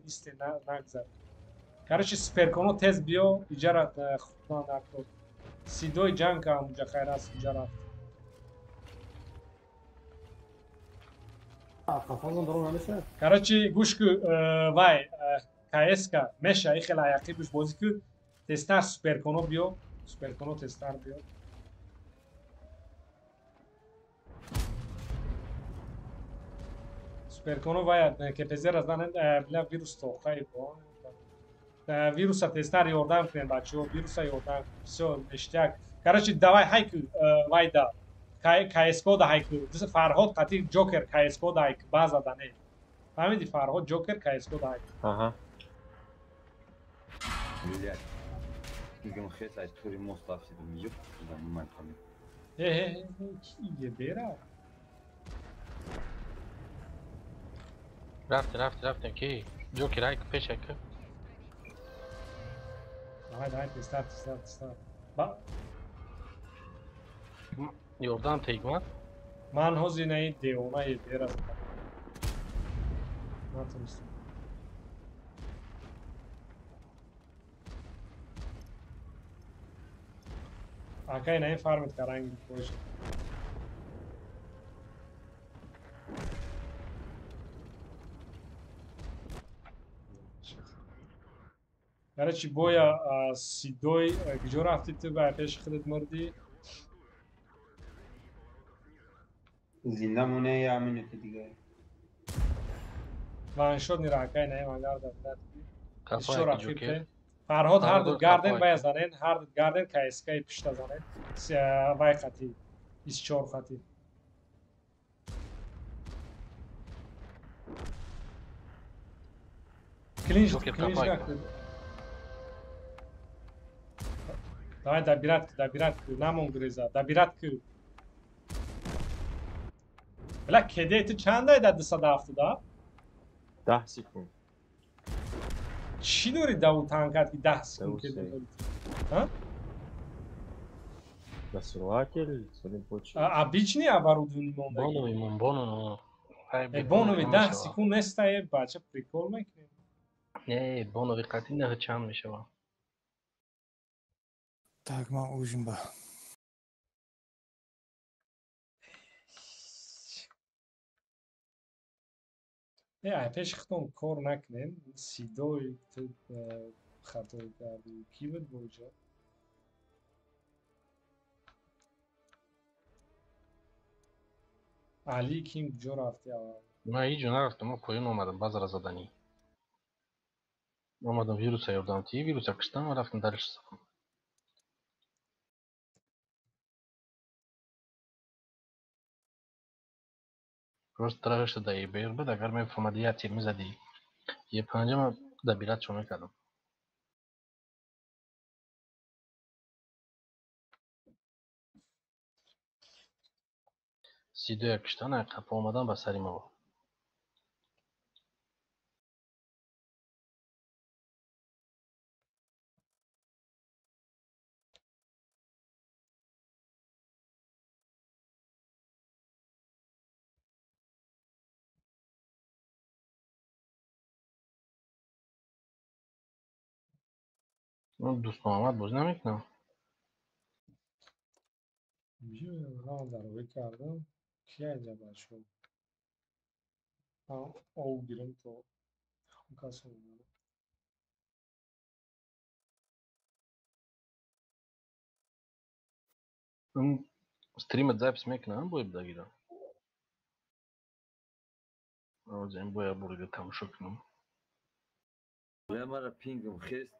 nagzar. Короче сперконо тез биё иҷара хутна накто. Сидои ҷанг ҳам уҷа хайр аст уҷа рафт. Короче гӯш ку вай КСК меша и хела аяқӣ гӯш бозӣ ку тестар сперконо биё. Сперконо тестар биё. Сперконо вай КПЗ разданен бля вирус тохай бо. Вируса тестар ёрдам кунем бачаҳо, вируса ёрдам. Всё ништяк. Короче давай ҳайку вайда. КСК да ҳайку. Фарҳод қатъи Ҷокер КСК да ҳайк база да не. Фаҳмиди Фарҳод Ҷокер КСК да ҳайк. Ага. Блядь. Мигам хес ай тури мост афсидам. Ёп, да ман ками. Киге бера. Рафтем ки. Ҷокер ҳайк пеш ҳайк. Давай тестар. Ба Ёрдам тегмад. ман ҳозинаи девонаи бера. Натонистам. Акай наи фармит каранги бош. Короче боя сидой куҷо рафти ту ба пеши худат мурдӣ? زنده مونه یا منوت دیگه Ваншот ниракай наи магар дад. Кафа Шо ҳайк рафти Ҷокер. Фарҳод ҳар ду Фарҳод гарден кафа вай ҳайк. занен, ҳар ду гарден КСК-и пишта занен. Вай хати. 24 хати. Клинч Ҷокер кафа ҳайк. накуд. Давай дабират ку, намон гуреза, дабират ку. Бля, кеде ту чандай да 270? 10 секунд. Чӣ дори даву танкат ки 10 секунд Даву кеде сей. дори? Ҳа? Насрыватель, судя по чему. Обични оборудование мондаги. Бонови мон, боно. Бонови 10 секунд неста е бача прикол мекунем. Не, бонови қатъи не чанд мешавад. Так, ман ужин ба. Ай пеши худам кор накунем. Сидои ту хато карди. Ки буд боҷа? Али ким куҷо рафти аввал? Ман ҳеҷ ҷо нарафтам, ман поён омадам баъзара заданӣ. Омадам вируса ёрдам ти, вируса киштам ва рафтам дариш сохтам. Просто травишта да ебер буд, агар мефаҳмадӣ як тир мезадӣ. Е панҷа ман дабиратшо мекардам. Сидоя киштан ай қапа омадан ба сари мо. Дӯстон Маҳмад бозӣ намекунам. Биё ҳама дароӣ кардам. Ки аҷа бачо? Ов гирем то кас омада. Стримат запис мекунам бо дагира. Озин боя бурга тамошо кунам. Я мара пингам хест.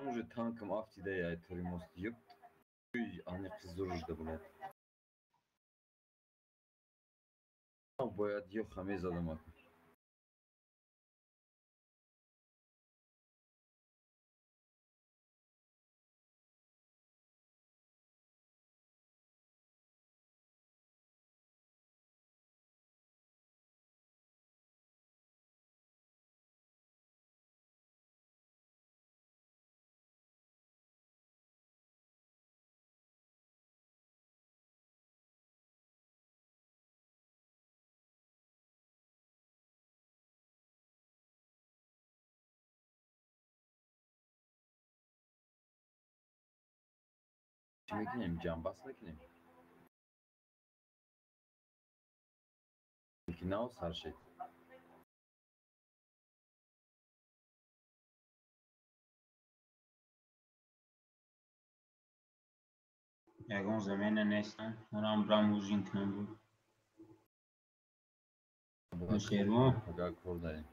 Уже танкам афтида я тури мост. Ёп. Ани қиздуружда блядь. Бояд ё хаме задам акун. چی میکنیم؟ جنباس میکنیم. یکی ناو سرشید. یگان زمین نیستن اونم برام موزین کنم بود نشیرمو اگر کور داریم.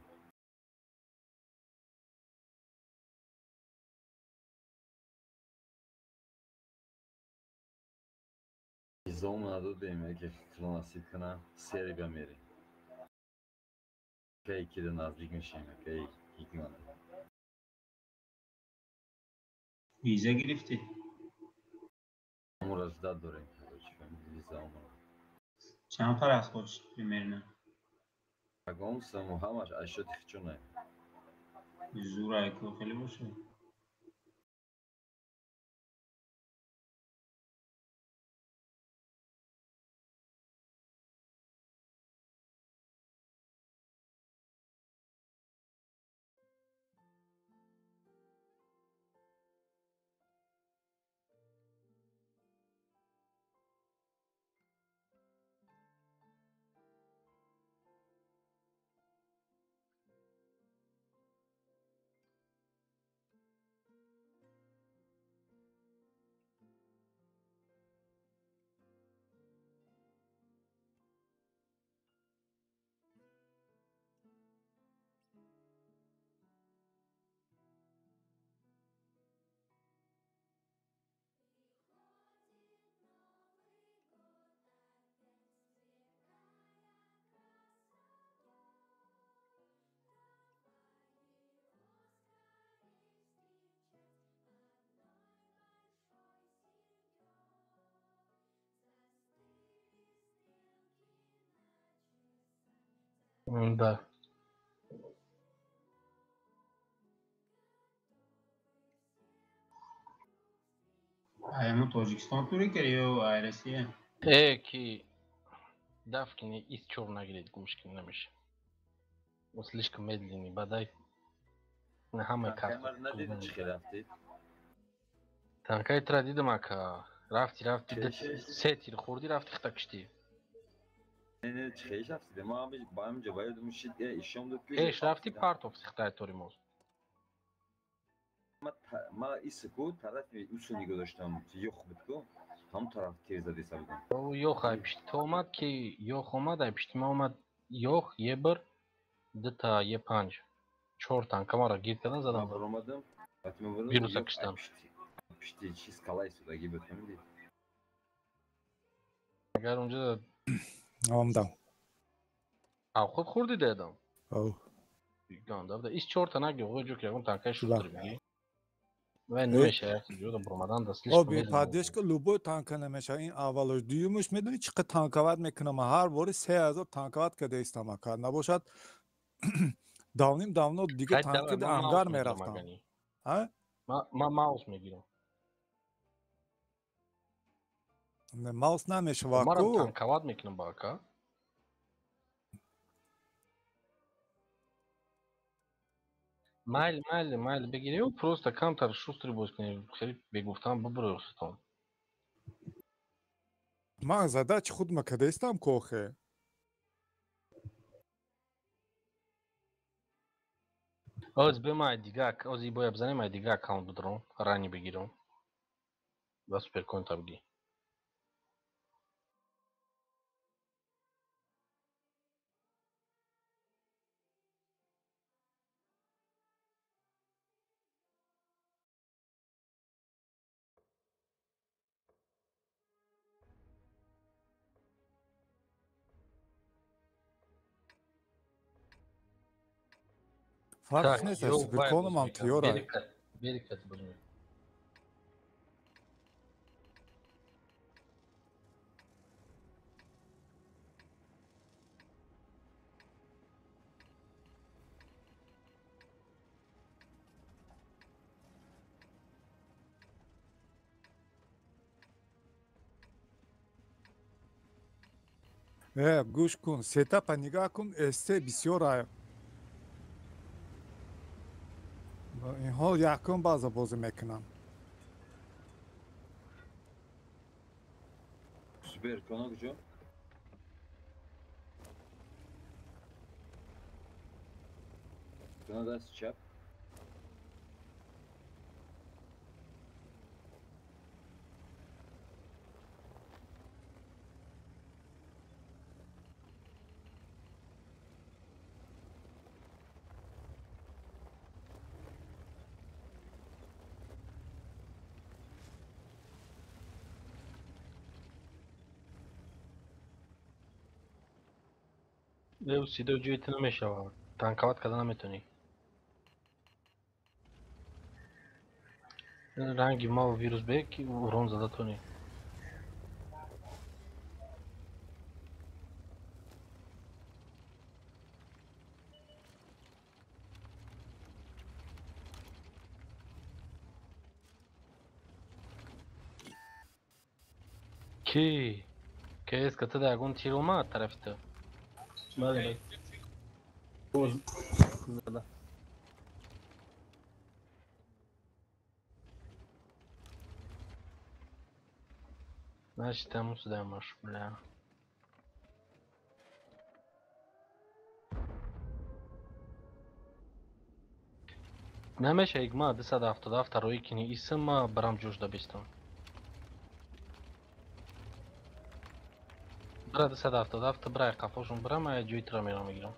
ایزامون ندادیم که کلون اسید کنه سری بمیری. که یکی رو نزدیک میشیم که یکی مانده. ویزا گرفتی؟ همون از داد داریم. ویزامون. چند پر از خودش بمیرنه؟ اگه سمو همش اشیاء تخچونه. زور ایکو خیلی باشه. Да. Ayağımı Tojikistan turu geliyor ailesiye. Ki Давкини из черной грязи Гумшкин намеш. Он слишком медленный, бадай. На хамай карту. Камер ندیدی چی رفتید؟ Танкай тра дидам ака. Рафти се тир хурди рафти хтакшти. نه چی خیش رفتید؟ ما با هم جواب میشید ایشون دو Эш рафти партов сихтай торимоз. ما ایسکو طرف اوسونی گذاشتم یخ بتکو هم طرف تیر زدی سبودم. او یخ ای пишти. То омад ки йох омад ай пишти. Ма омад йох е бір дита е панҷ. 4 танка мара гир кардан задам. ما برآمدم وقتی ما Вирус برآمدم акиштам. پشتی چیز کلای سودگی بود فهمیدی؟ Агар унҷа آمدم. авход хурди дедам. او. Гандавда. Из 4 та наги ҳоҷо ки ягон танкай Шуда. шутр биги. Вай намешаяд ҷуда бурмадан да слишком آبی медленно. پادیش که لوبو تانکا نمیشه این اولش دیومش میدونی چقدر تانکوات میکنم هر باری 3000 تانکوات کده ایستم کار نباشد давно دیگه Хайд تانک давай, ма انگار маус мегирам میرفتم агани. ها Ма маус мегирам. ماوس نمیشه Марам واکو танковат мекунам ба ака. Майли бигири. Ё просто камтар шустри боз кунӣ. Хеле бегуфтан бибуро рухтон. من زده چی خود مکده ایستم کوخه Оз бемай дига, оз ибоя бизанем ай дига аккаунт бидорам. Рани бигирам. Ва суперкоинта биги. فرقش نیست سوپر کنم هم تیورای Берикат бузмекунам. گوش کن ستاپ نگاه کن استه بسیار آیا با این حال یکم بازی میکنم بر کنه کجا؟ کنه دست چپ. لو سیده جوی تو نمیشه تانکوات کده نمیتونی رنگی ما و ویروس به که ورون زده تونی کی اسکته ده اگون تیر اومد طرف تو بله بله زده نشتم سودمش بله نمیشه اگما 277 روی کنی اسم ما برام جوش دبستم برای 277 برای قفاشون برام جوی ترا میرم میگیرم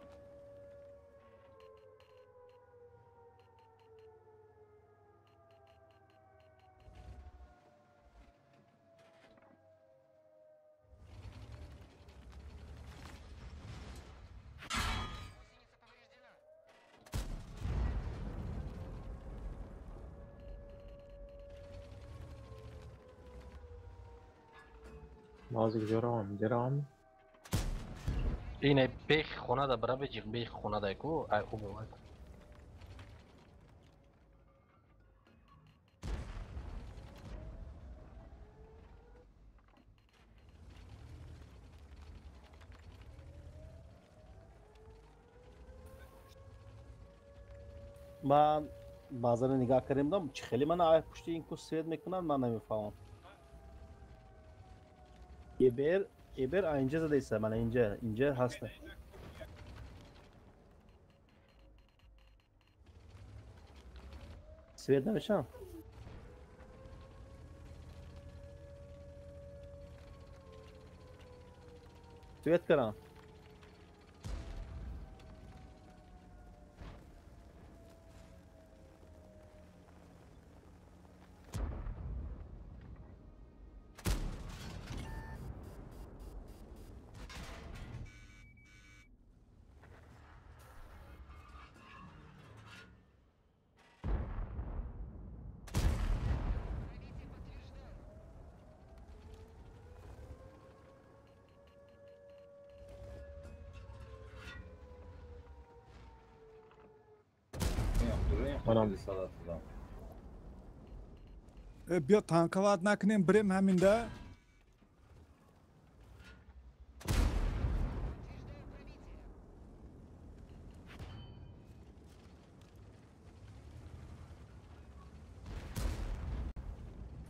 مازی جرام اینه بیخ خونه دا برای بجیغ بیخ خونه دا کو ای خوب بود من بازار نگاه کردم دم خیلی من آیا پشت این کوس سید میکنن من نمیفهمم یه بر اینجا زده ایست من اینجا هستم سید نمیشم سید کردم منم بیا تانکوات نکنیم بریم همین ده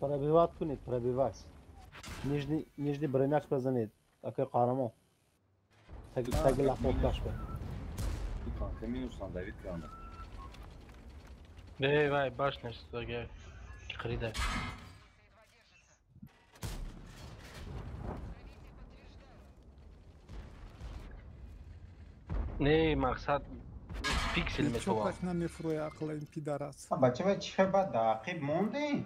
پربیوات کنید پربیوات نجدی برناکس بزنید اکه قارمو تگ لحظه کن Kamino sandalye kıyamet. ای وای باش نشد اگه خریده نه مقصد پیکسل چه میتوام پس نمیفروی عقل این پیدرست بچه چه بعد عقیب موندی؟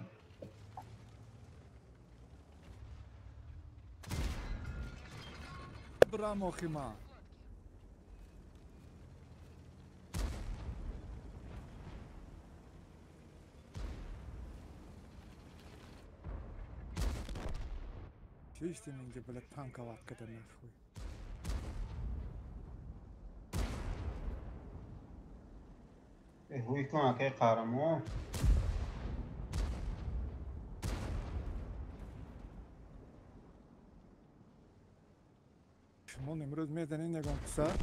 برام آخی ما چیشتی اینجا بله تانکوات کده نخوی هوی کن که قارمو شما امروز میدنین نگم پسر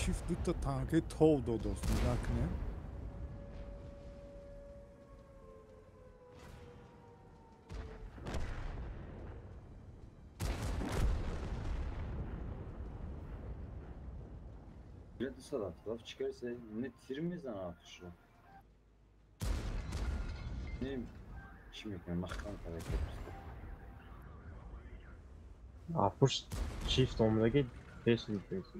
çift dutta tankı tov do dostum. Bak ne? Bile de salak çıkarsa ne tirmizden atışıyor. Ne şimdi ben mahkam tarafı. Apuş çift omdaki 5 litresi.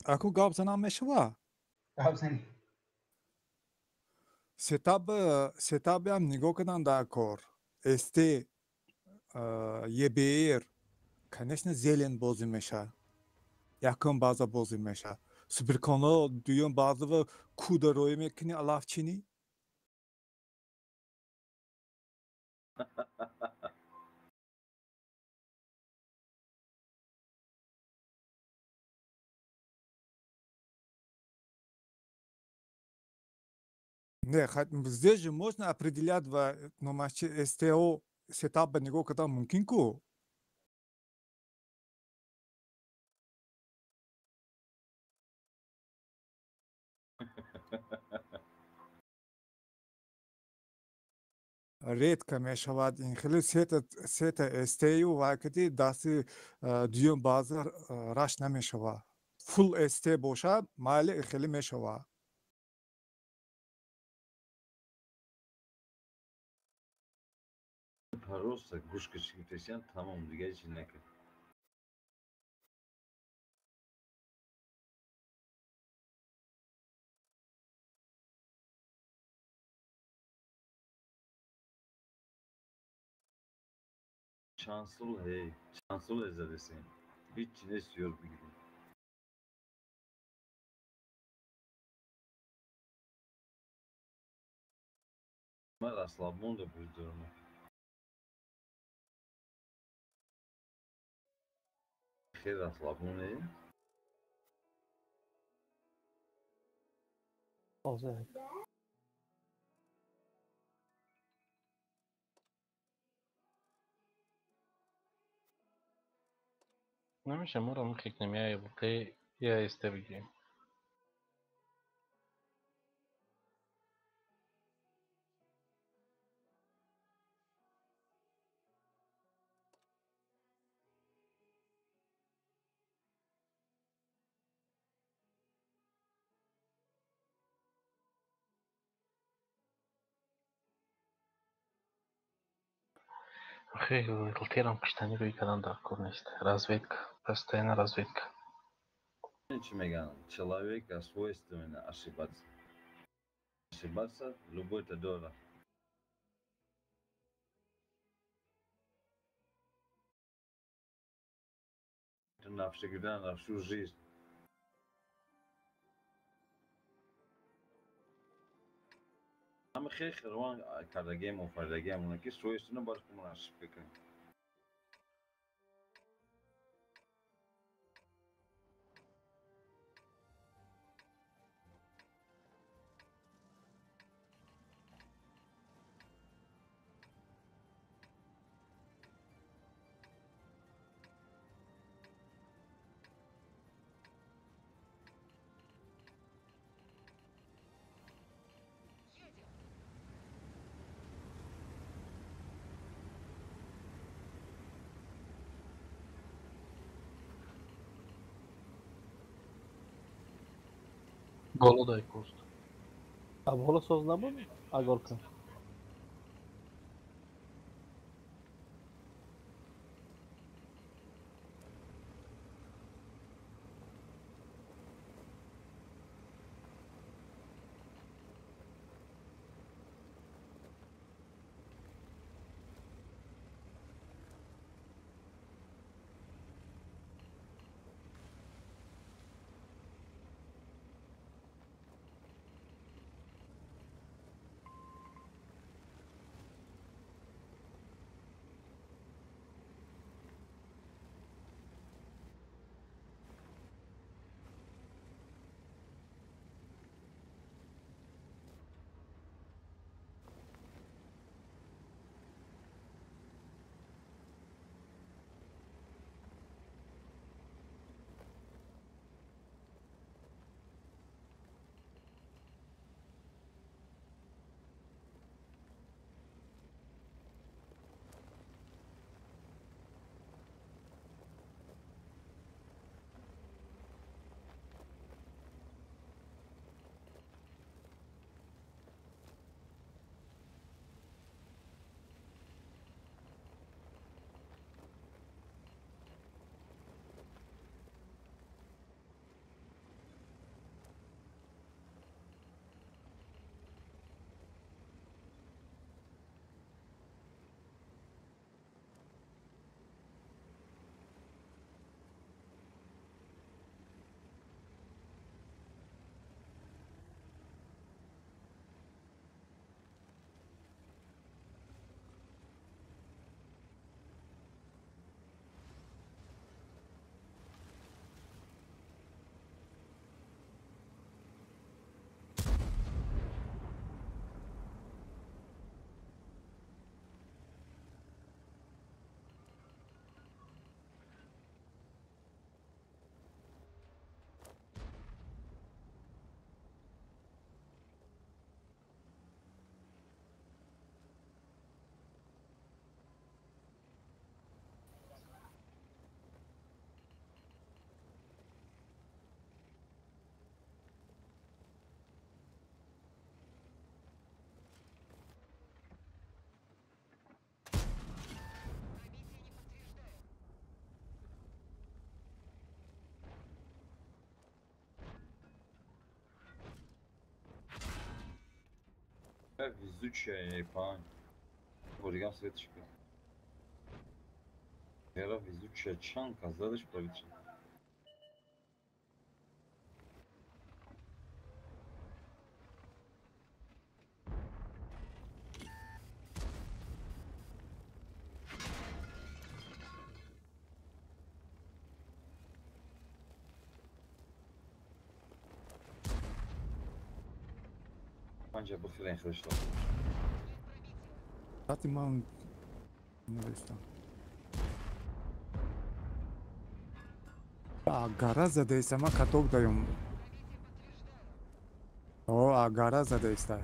Ako gabzana meşva. Gabzani. Setup هم نگاه کردن در کار استی یه بیر конечно zelen بازی میشه yakın bazı بازی میشه سوپرکانال دیون bazı و کود روی میکنی الاف چینی Не, здесь же можно определять но STO сетап него когда мумкин ку редко мешавад ин хели сета STO вакити дасти дион базар раш намешава фул ST боша майли хели мешава Parossa kuş kışkırtırsan tamam diye içine kır. Şanslı hey, şanslı ezedesin. Hiç ne istiyor bir gibi. Ama asla bunu da bu durumu. Xeyr asla bunu ne? Olacak. نمیشه ما رو میخکنیم یا بقیه یا استه بگیم خیلی قلتیرم کشتنی روی کدام در کنیست разведка постоянно разведка Меган, человек свойственно ошибаться. Ошибаться любой это дорого. Это навсегда, на всю жизнь. Ama خیلی روان کردگیم و فردگیم اونه که سویستونه باید که مناسب بکنیم. Golu da kost. A bola sozna bu Agorka. Везучая, пан. Ориган светочка. Era везучая чанка, задача правительства. Bence bu filan arkadaşlar. Kati man نوشتم агара задейсама каток даём агара задейстай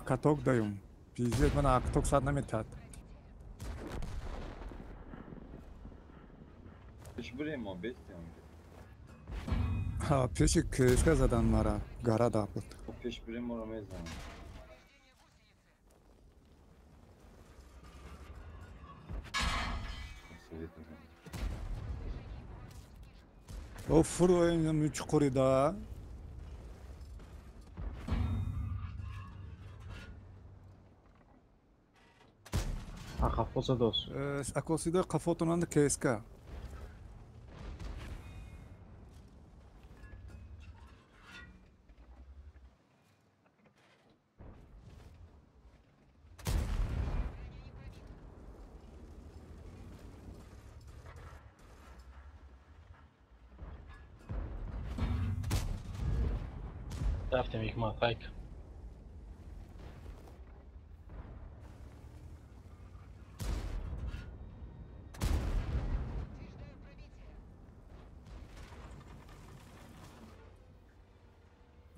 каток даём пиздец мана каток сад наметад Hiç buraya muhabbet ediyorum. пеши крышка задан мара гара да буд O peş buraya moramayız ama. фурӯ чуқурида Aqafosa dos. акосида қафотонанда кеска رفتم یک ماه فکر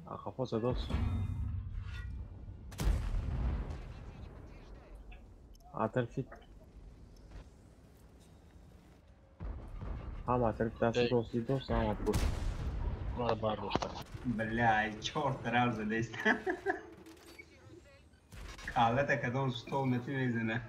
Aqafosa dos. Atarfit. Ama atarfit dos ama bu. ما بار روشتم Блядь, черт раз залезть. Калата когда он стол на телевизоре.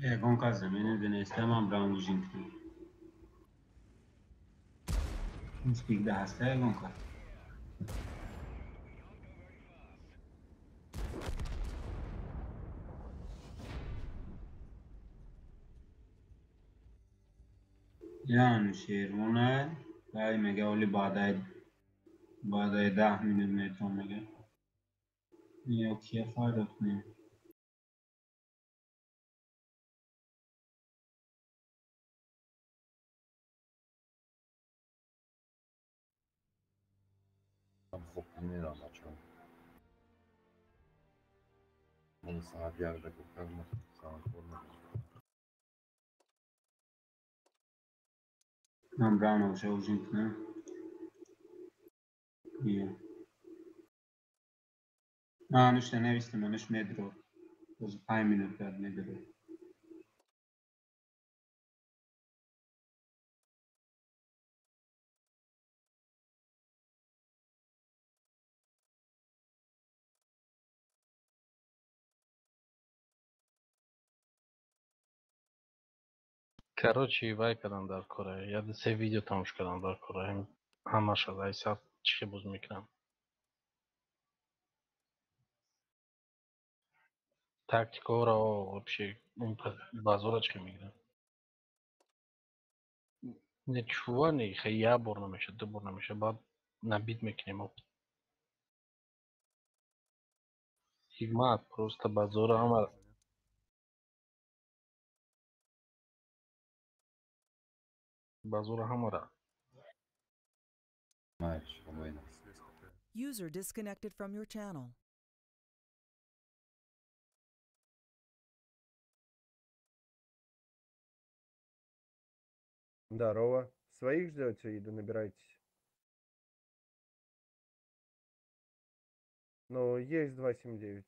Гонка زمینه دنیستم هم براون واشنگتن. Speak ده هسته گونکا. Yani شیرونه رای میگه ولی بعدای 10 minut میتون میگه یا کیه فرق کنیم Tam hoplanıyor ama çok. Bunu sana bir yerde kurtarmak. Sana korkmak. من براون باشه واشنگتن بیا نوشته نوشته منش مدرو باز 5 minut بعد مدرو Короче, вай кардам дар кора. Яд се видео тамош кардам дар кора. Ҳамаша лайса чӣ буз мекунам. Тактикаҳоро вообще базора чӣ мегирам. Не чува не хай як бор намешад, ду бор намешад. Баъд набид мекунем. Хикмат просто базора ҳама базора ҳамара. Hayır, olayına. User disconnected from your channel. Здорово. Своих ждете или набираетесь? Ну, есть 279.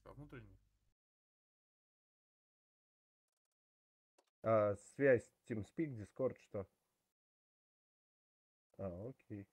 По внутренней. Связь TeamSpeak, Discord, что? Окей.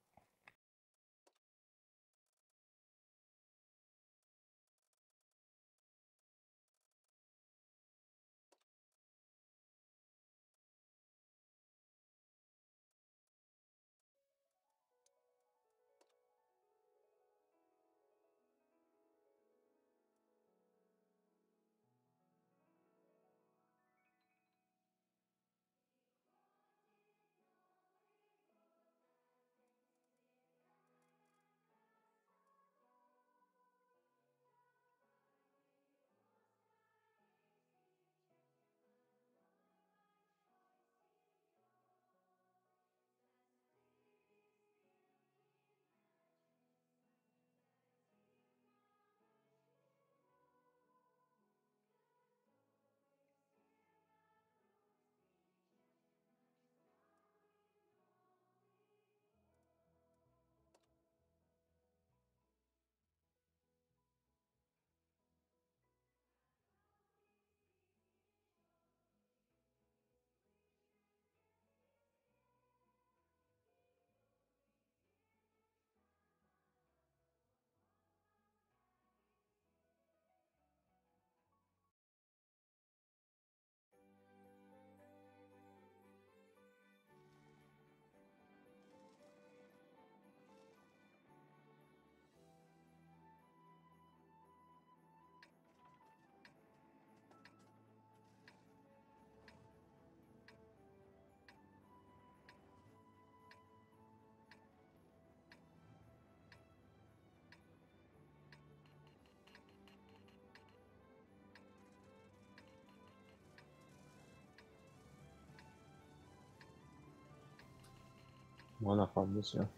Mana famoso ya.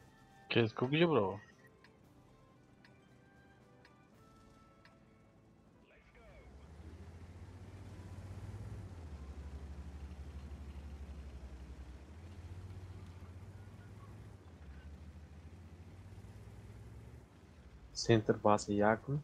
Qu'est-ce que j'ai, bro? Center base yakın.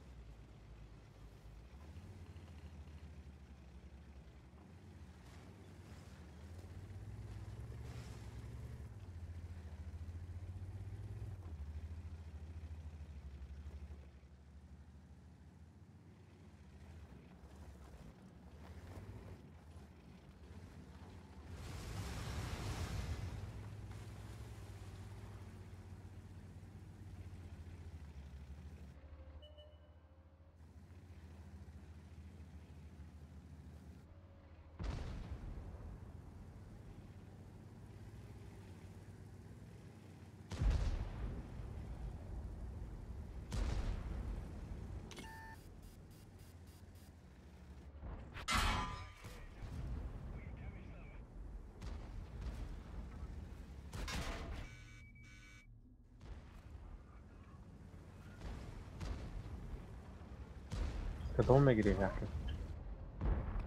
Потом мы играли.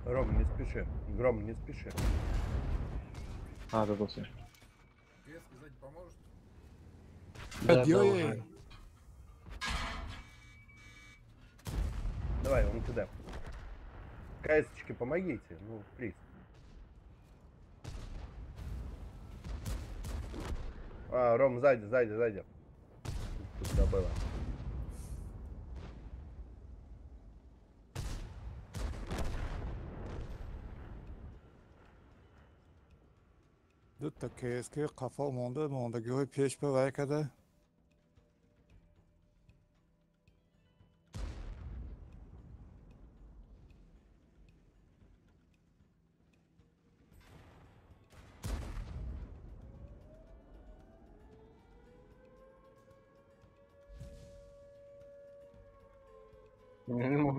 Ром, не спеши. Гром, не спеши. Да, все. Тебе сказать поможет? Давай. Давай, он туда. КС-очки, помогите. Ну, плиз. Ром, сзади. Тут забыла. دو تا KSK قفا موندگی های پیش به کده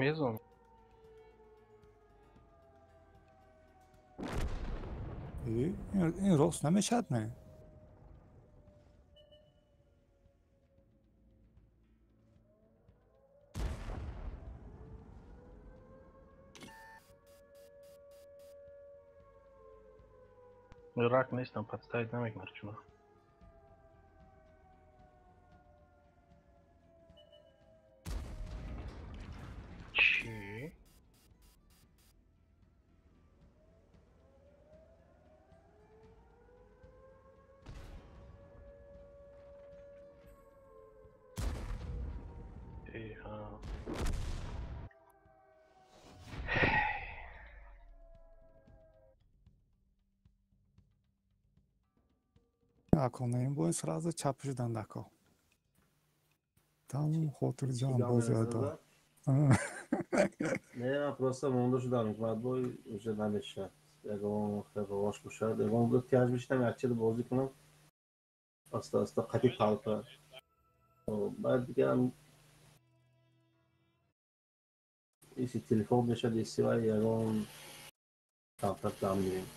Mesmo? این راست نمیشد نه. Рак نیستم подставить نمیکنه چون چی؟ ها نکنه این باید سراز چپ شدن نکن. تمام خاطر جان بازی ها. Ne, ja просто mondo شدم بعد باید уже نمیشه. اگه خیلی باش بشه، اگه دو تیاج بیشتر می‌چید بازی کنم. استا قطعی کالتا. بعد دیگه هم ایسی تلفن بشه دیسی و اگه کالتا دام می‌ریم.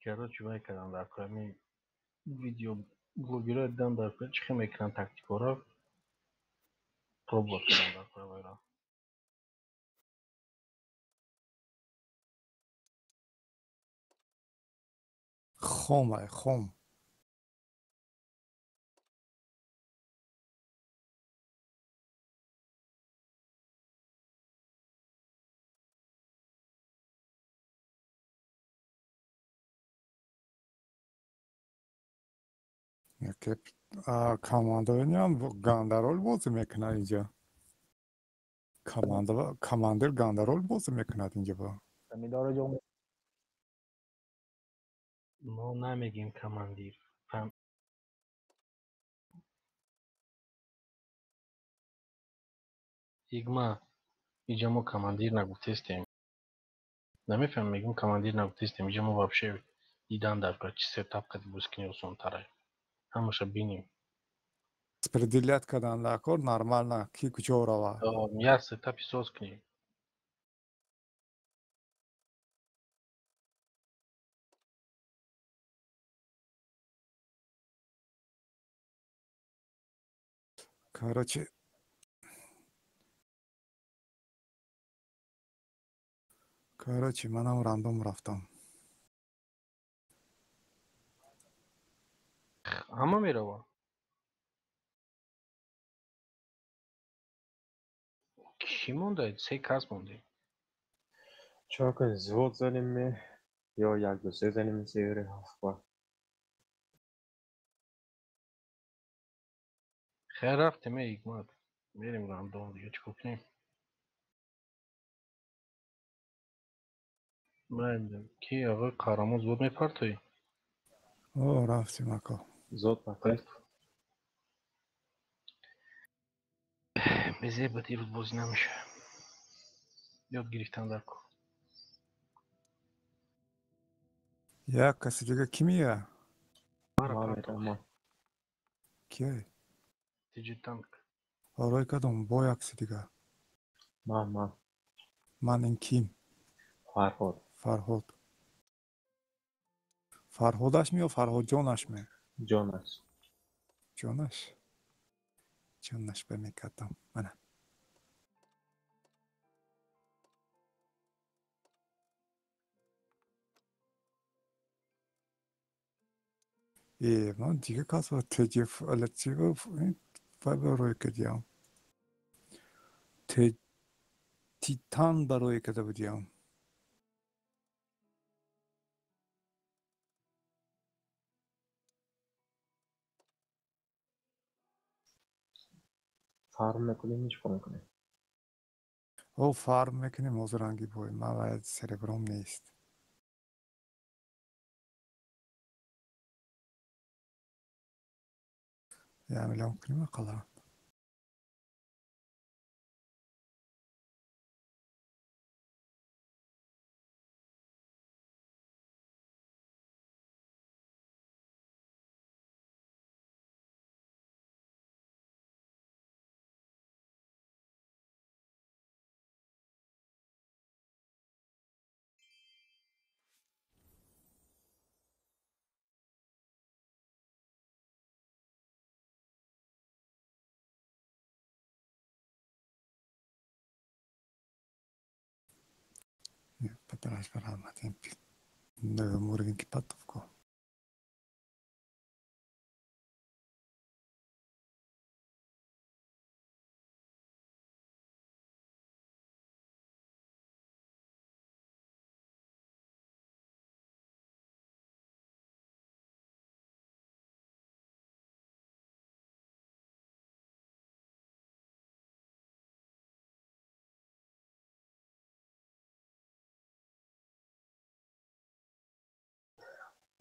چرا چیکار کردن در کمی ویدیو بلوگرها دیدم در کمی چه خیلی اکران تاکتیکورا روبوت کردن در کمی وایرا خم. که کاماندرنی هم گاندرول بازی میکنه اینجا. کاماندر گاندرول بازی میکنه اینجا با. میداره جو ما نمیگیم کماندیر فهم ایگما اینجا ما کماندیر نگفتیم نمیفهم میگم کماندیر نگفتیم اینجا ما вообще دیدم در کار چی ستاپ کردی بوسکنی و سون تره همشه بینیم распределять کردن لکار نرمال کی کجا روا. یا ستاپی سوز کنیم короче منم رندوم رفتم. همه میروا کی مونده؟ سه کس مونده چرا که زود زنیم یا یک دو سه زنیم سیاره هفت خیر رفتیم ایگماد میریم راندوم دیگه چکو کنیم من کی آقای کارامون زود میپرتوی رفتیم اکا. زود پرتید بزه با دیروز بازی نمیشه یاد گرفتم در کن یک کسی دیگه کمیه؟ ما میرم کیه؟ تیجی تانک آرای کدوم با یک کسی دیگه من این کیم فرهادش می یا فرهاد جانش می؟ جانش بمیکدم منم من دیگه کس و تجیف الکتریو برای کدیم تیتان برای کده بودیم فارم میکنیم هیچ کنیم او فارم میکنیم از رنگی بای من باید سربرام نیست یه میلیون کنیم اقلا Operaś brama tempi. Murvin kipatówko.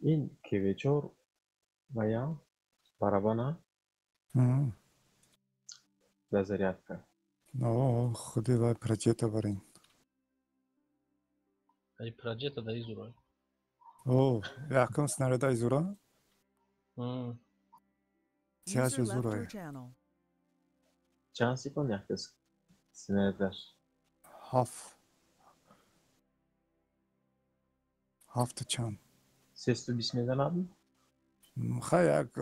In che вечер моя барабана для зарядка. No, ходи давай прочета варин. Ай проджета да изурой. О, яким снаряда изура? Сейчас User left your изурай. channel. Çansı kon yaklaşık sinirler. Hafta çan. Sesli bismillah abi. Hayak,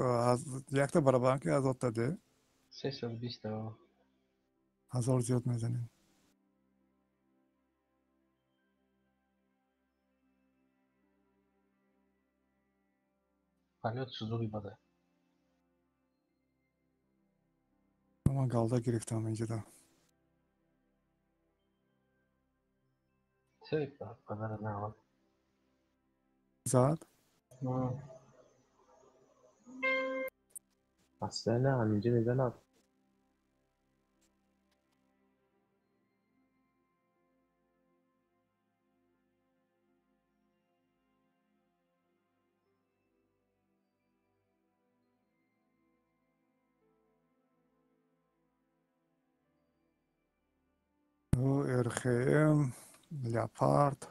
yakta baraban ki az ottadı. Ses al bista. Hazır ziyot mezanin. Полет шузуги баде. Ama galda giriftam önceden. Sevik da kadar ne var? Zat. Aslında amince neden abi? O erkeğim. Leopard.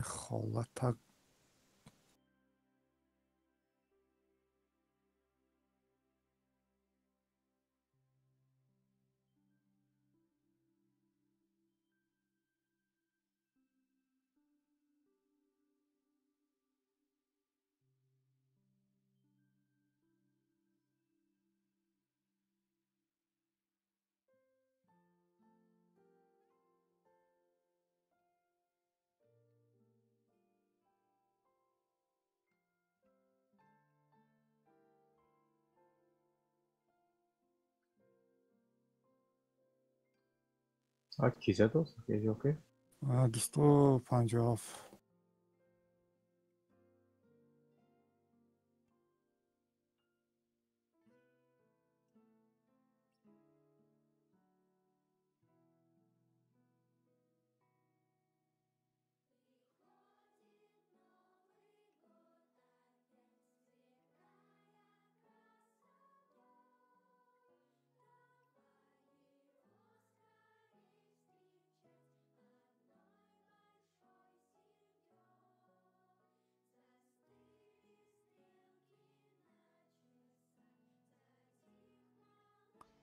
Xolla tak. Abi kize dost. Okey.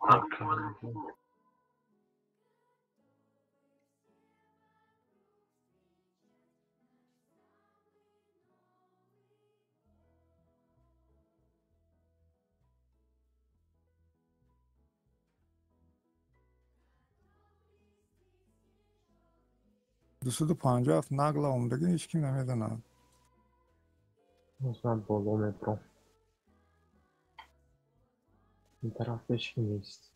250. Dusudu 50 nagla umdagi hiç kim nemidan. O zaman bol metro. Bir tarafta hiç kim geçti.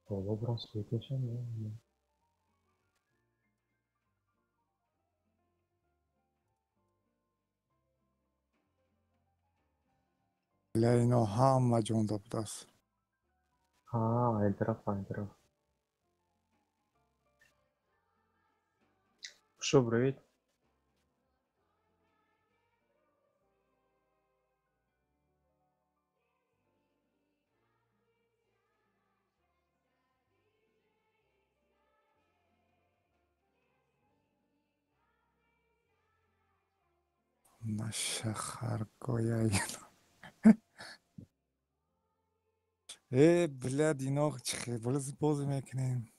Baba burası muhteşem ya. Leyno hamma jonda budas. Ha, en taraf. Що, привіт? на шахаркоя. блядь, اینا چه باز میکنیم.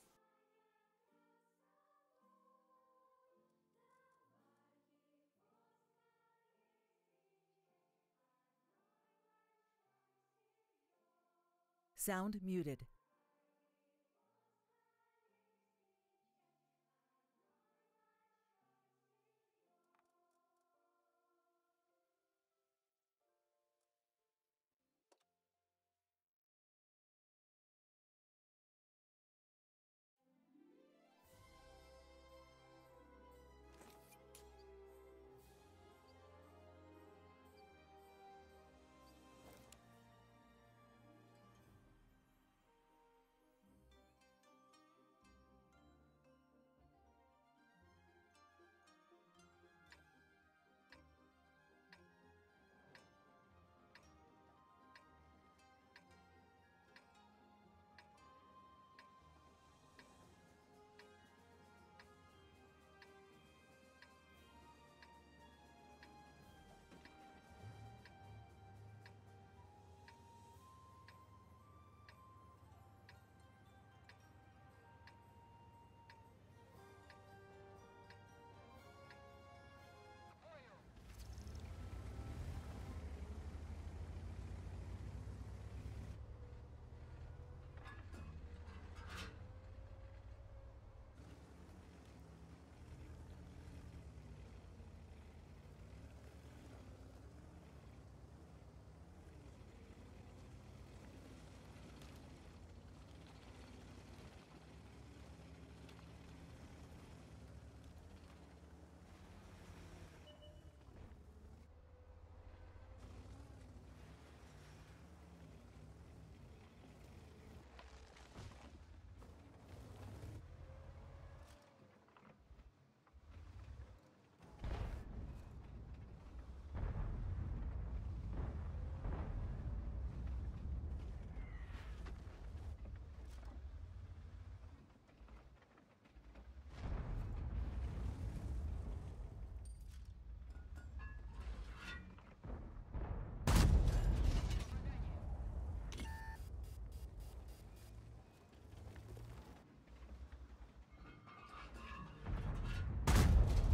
Sound muted.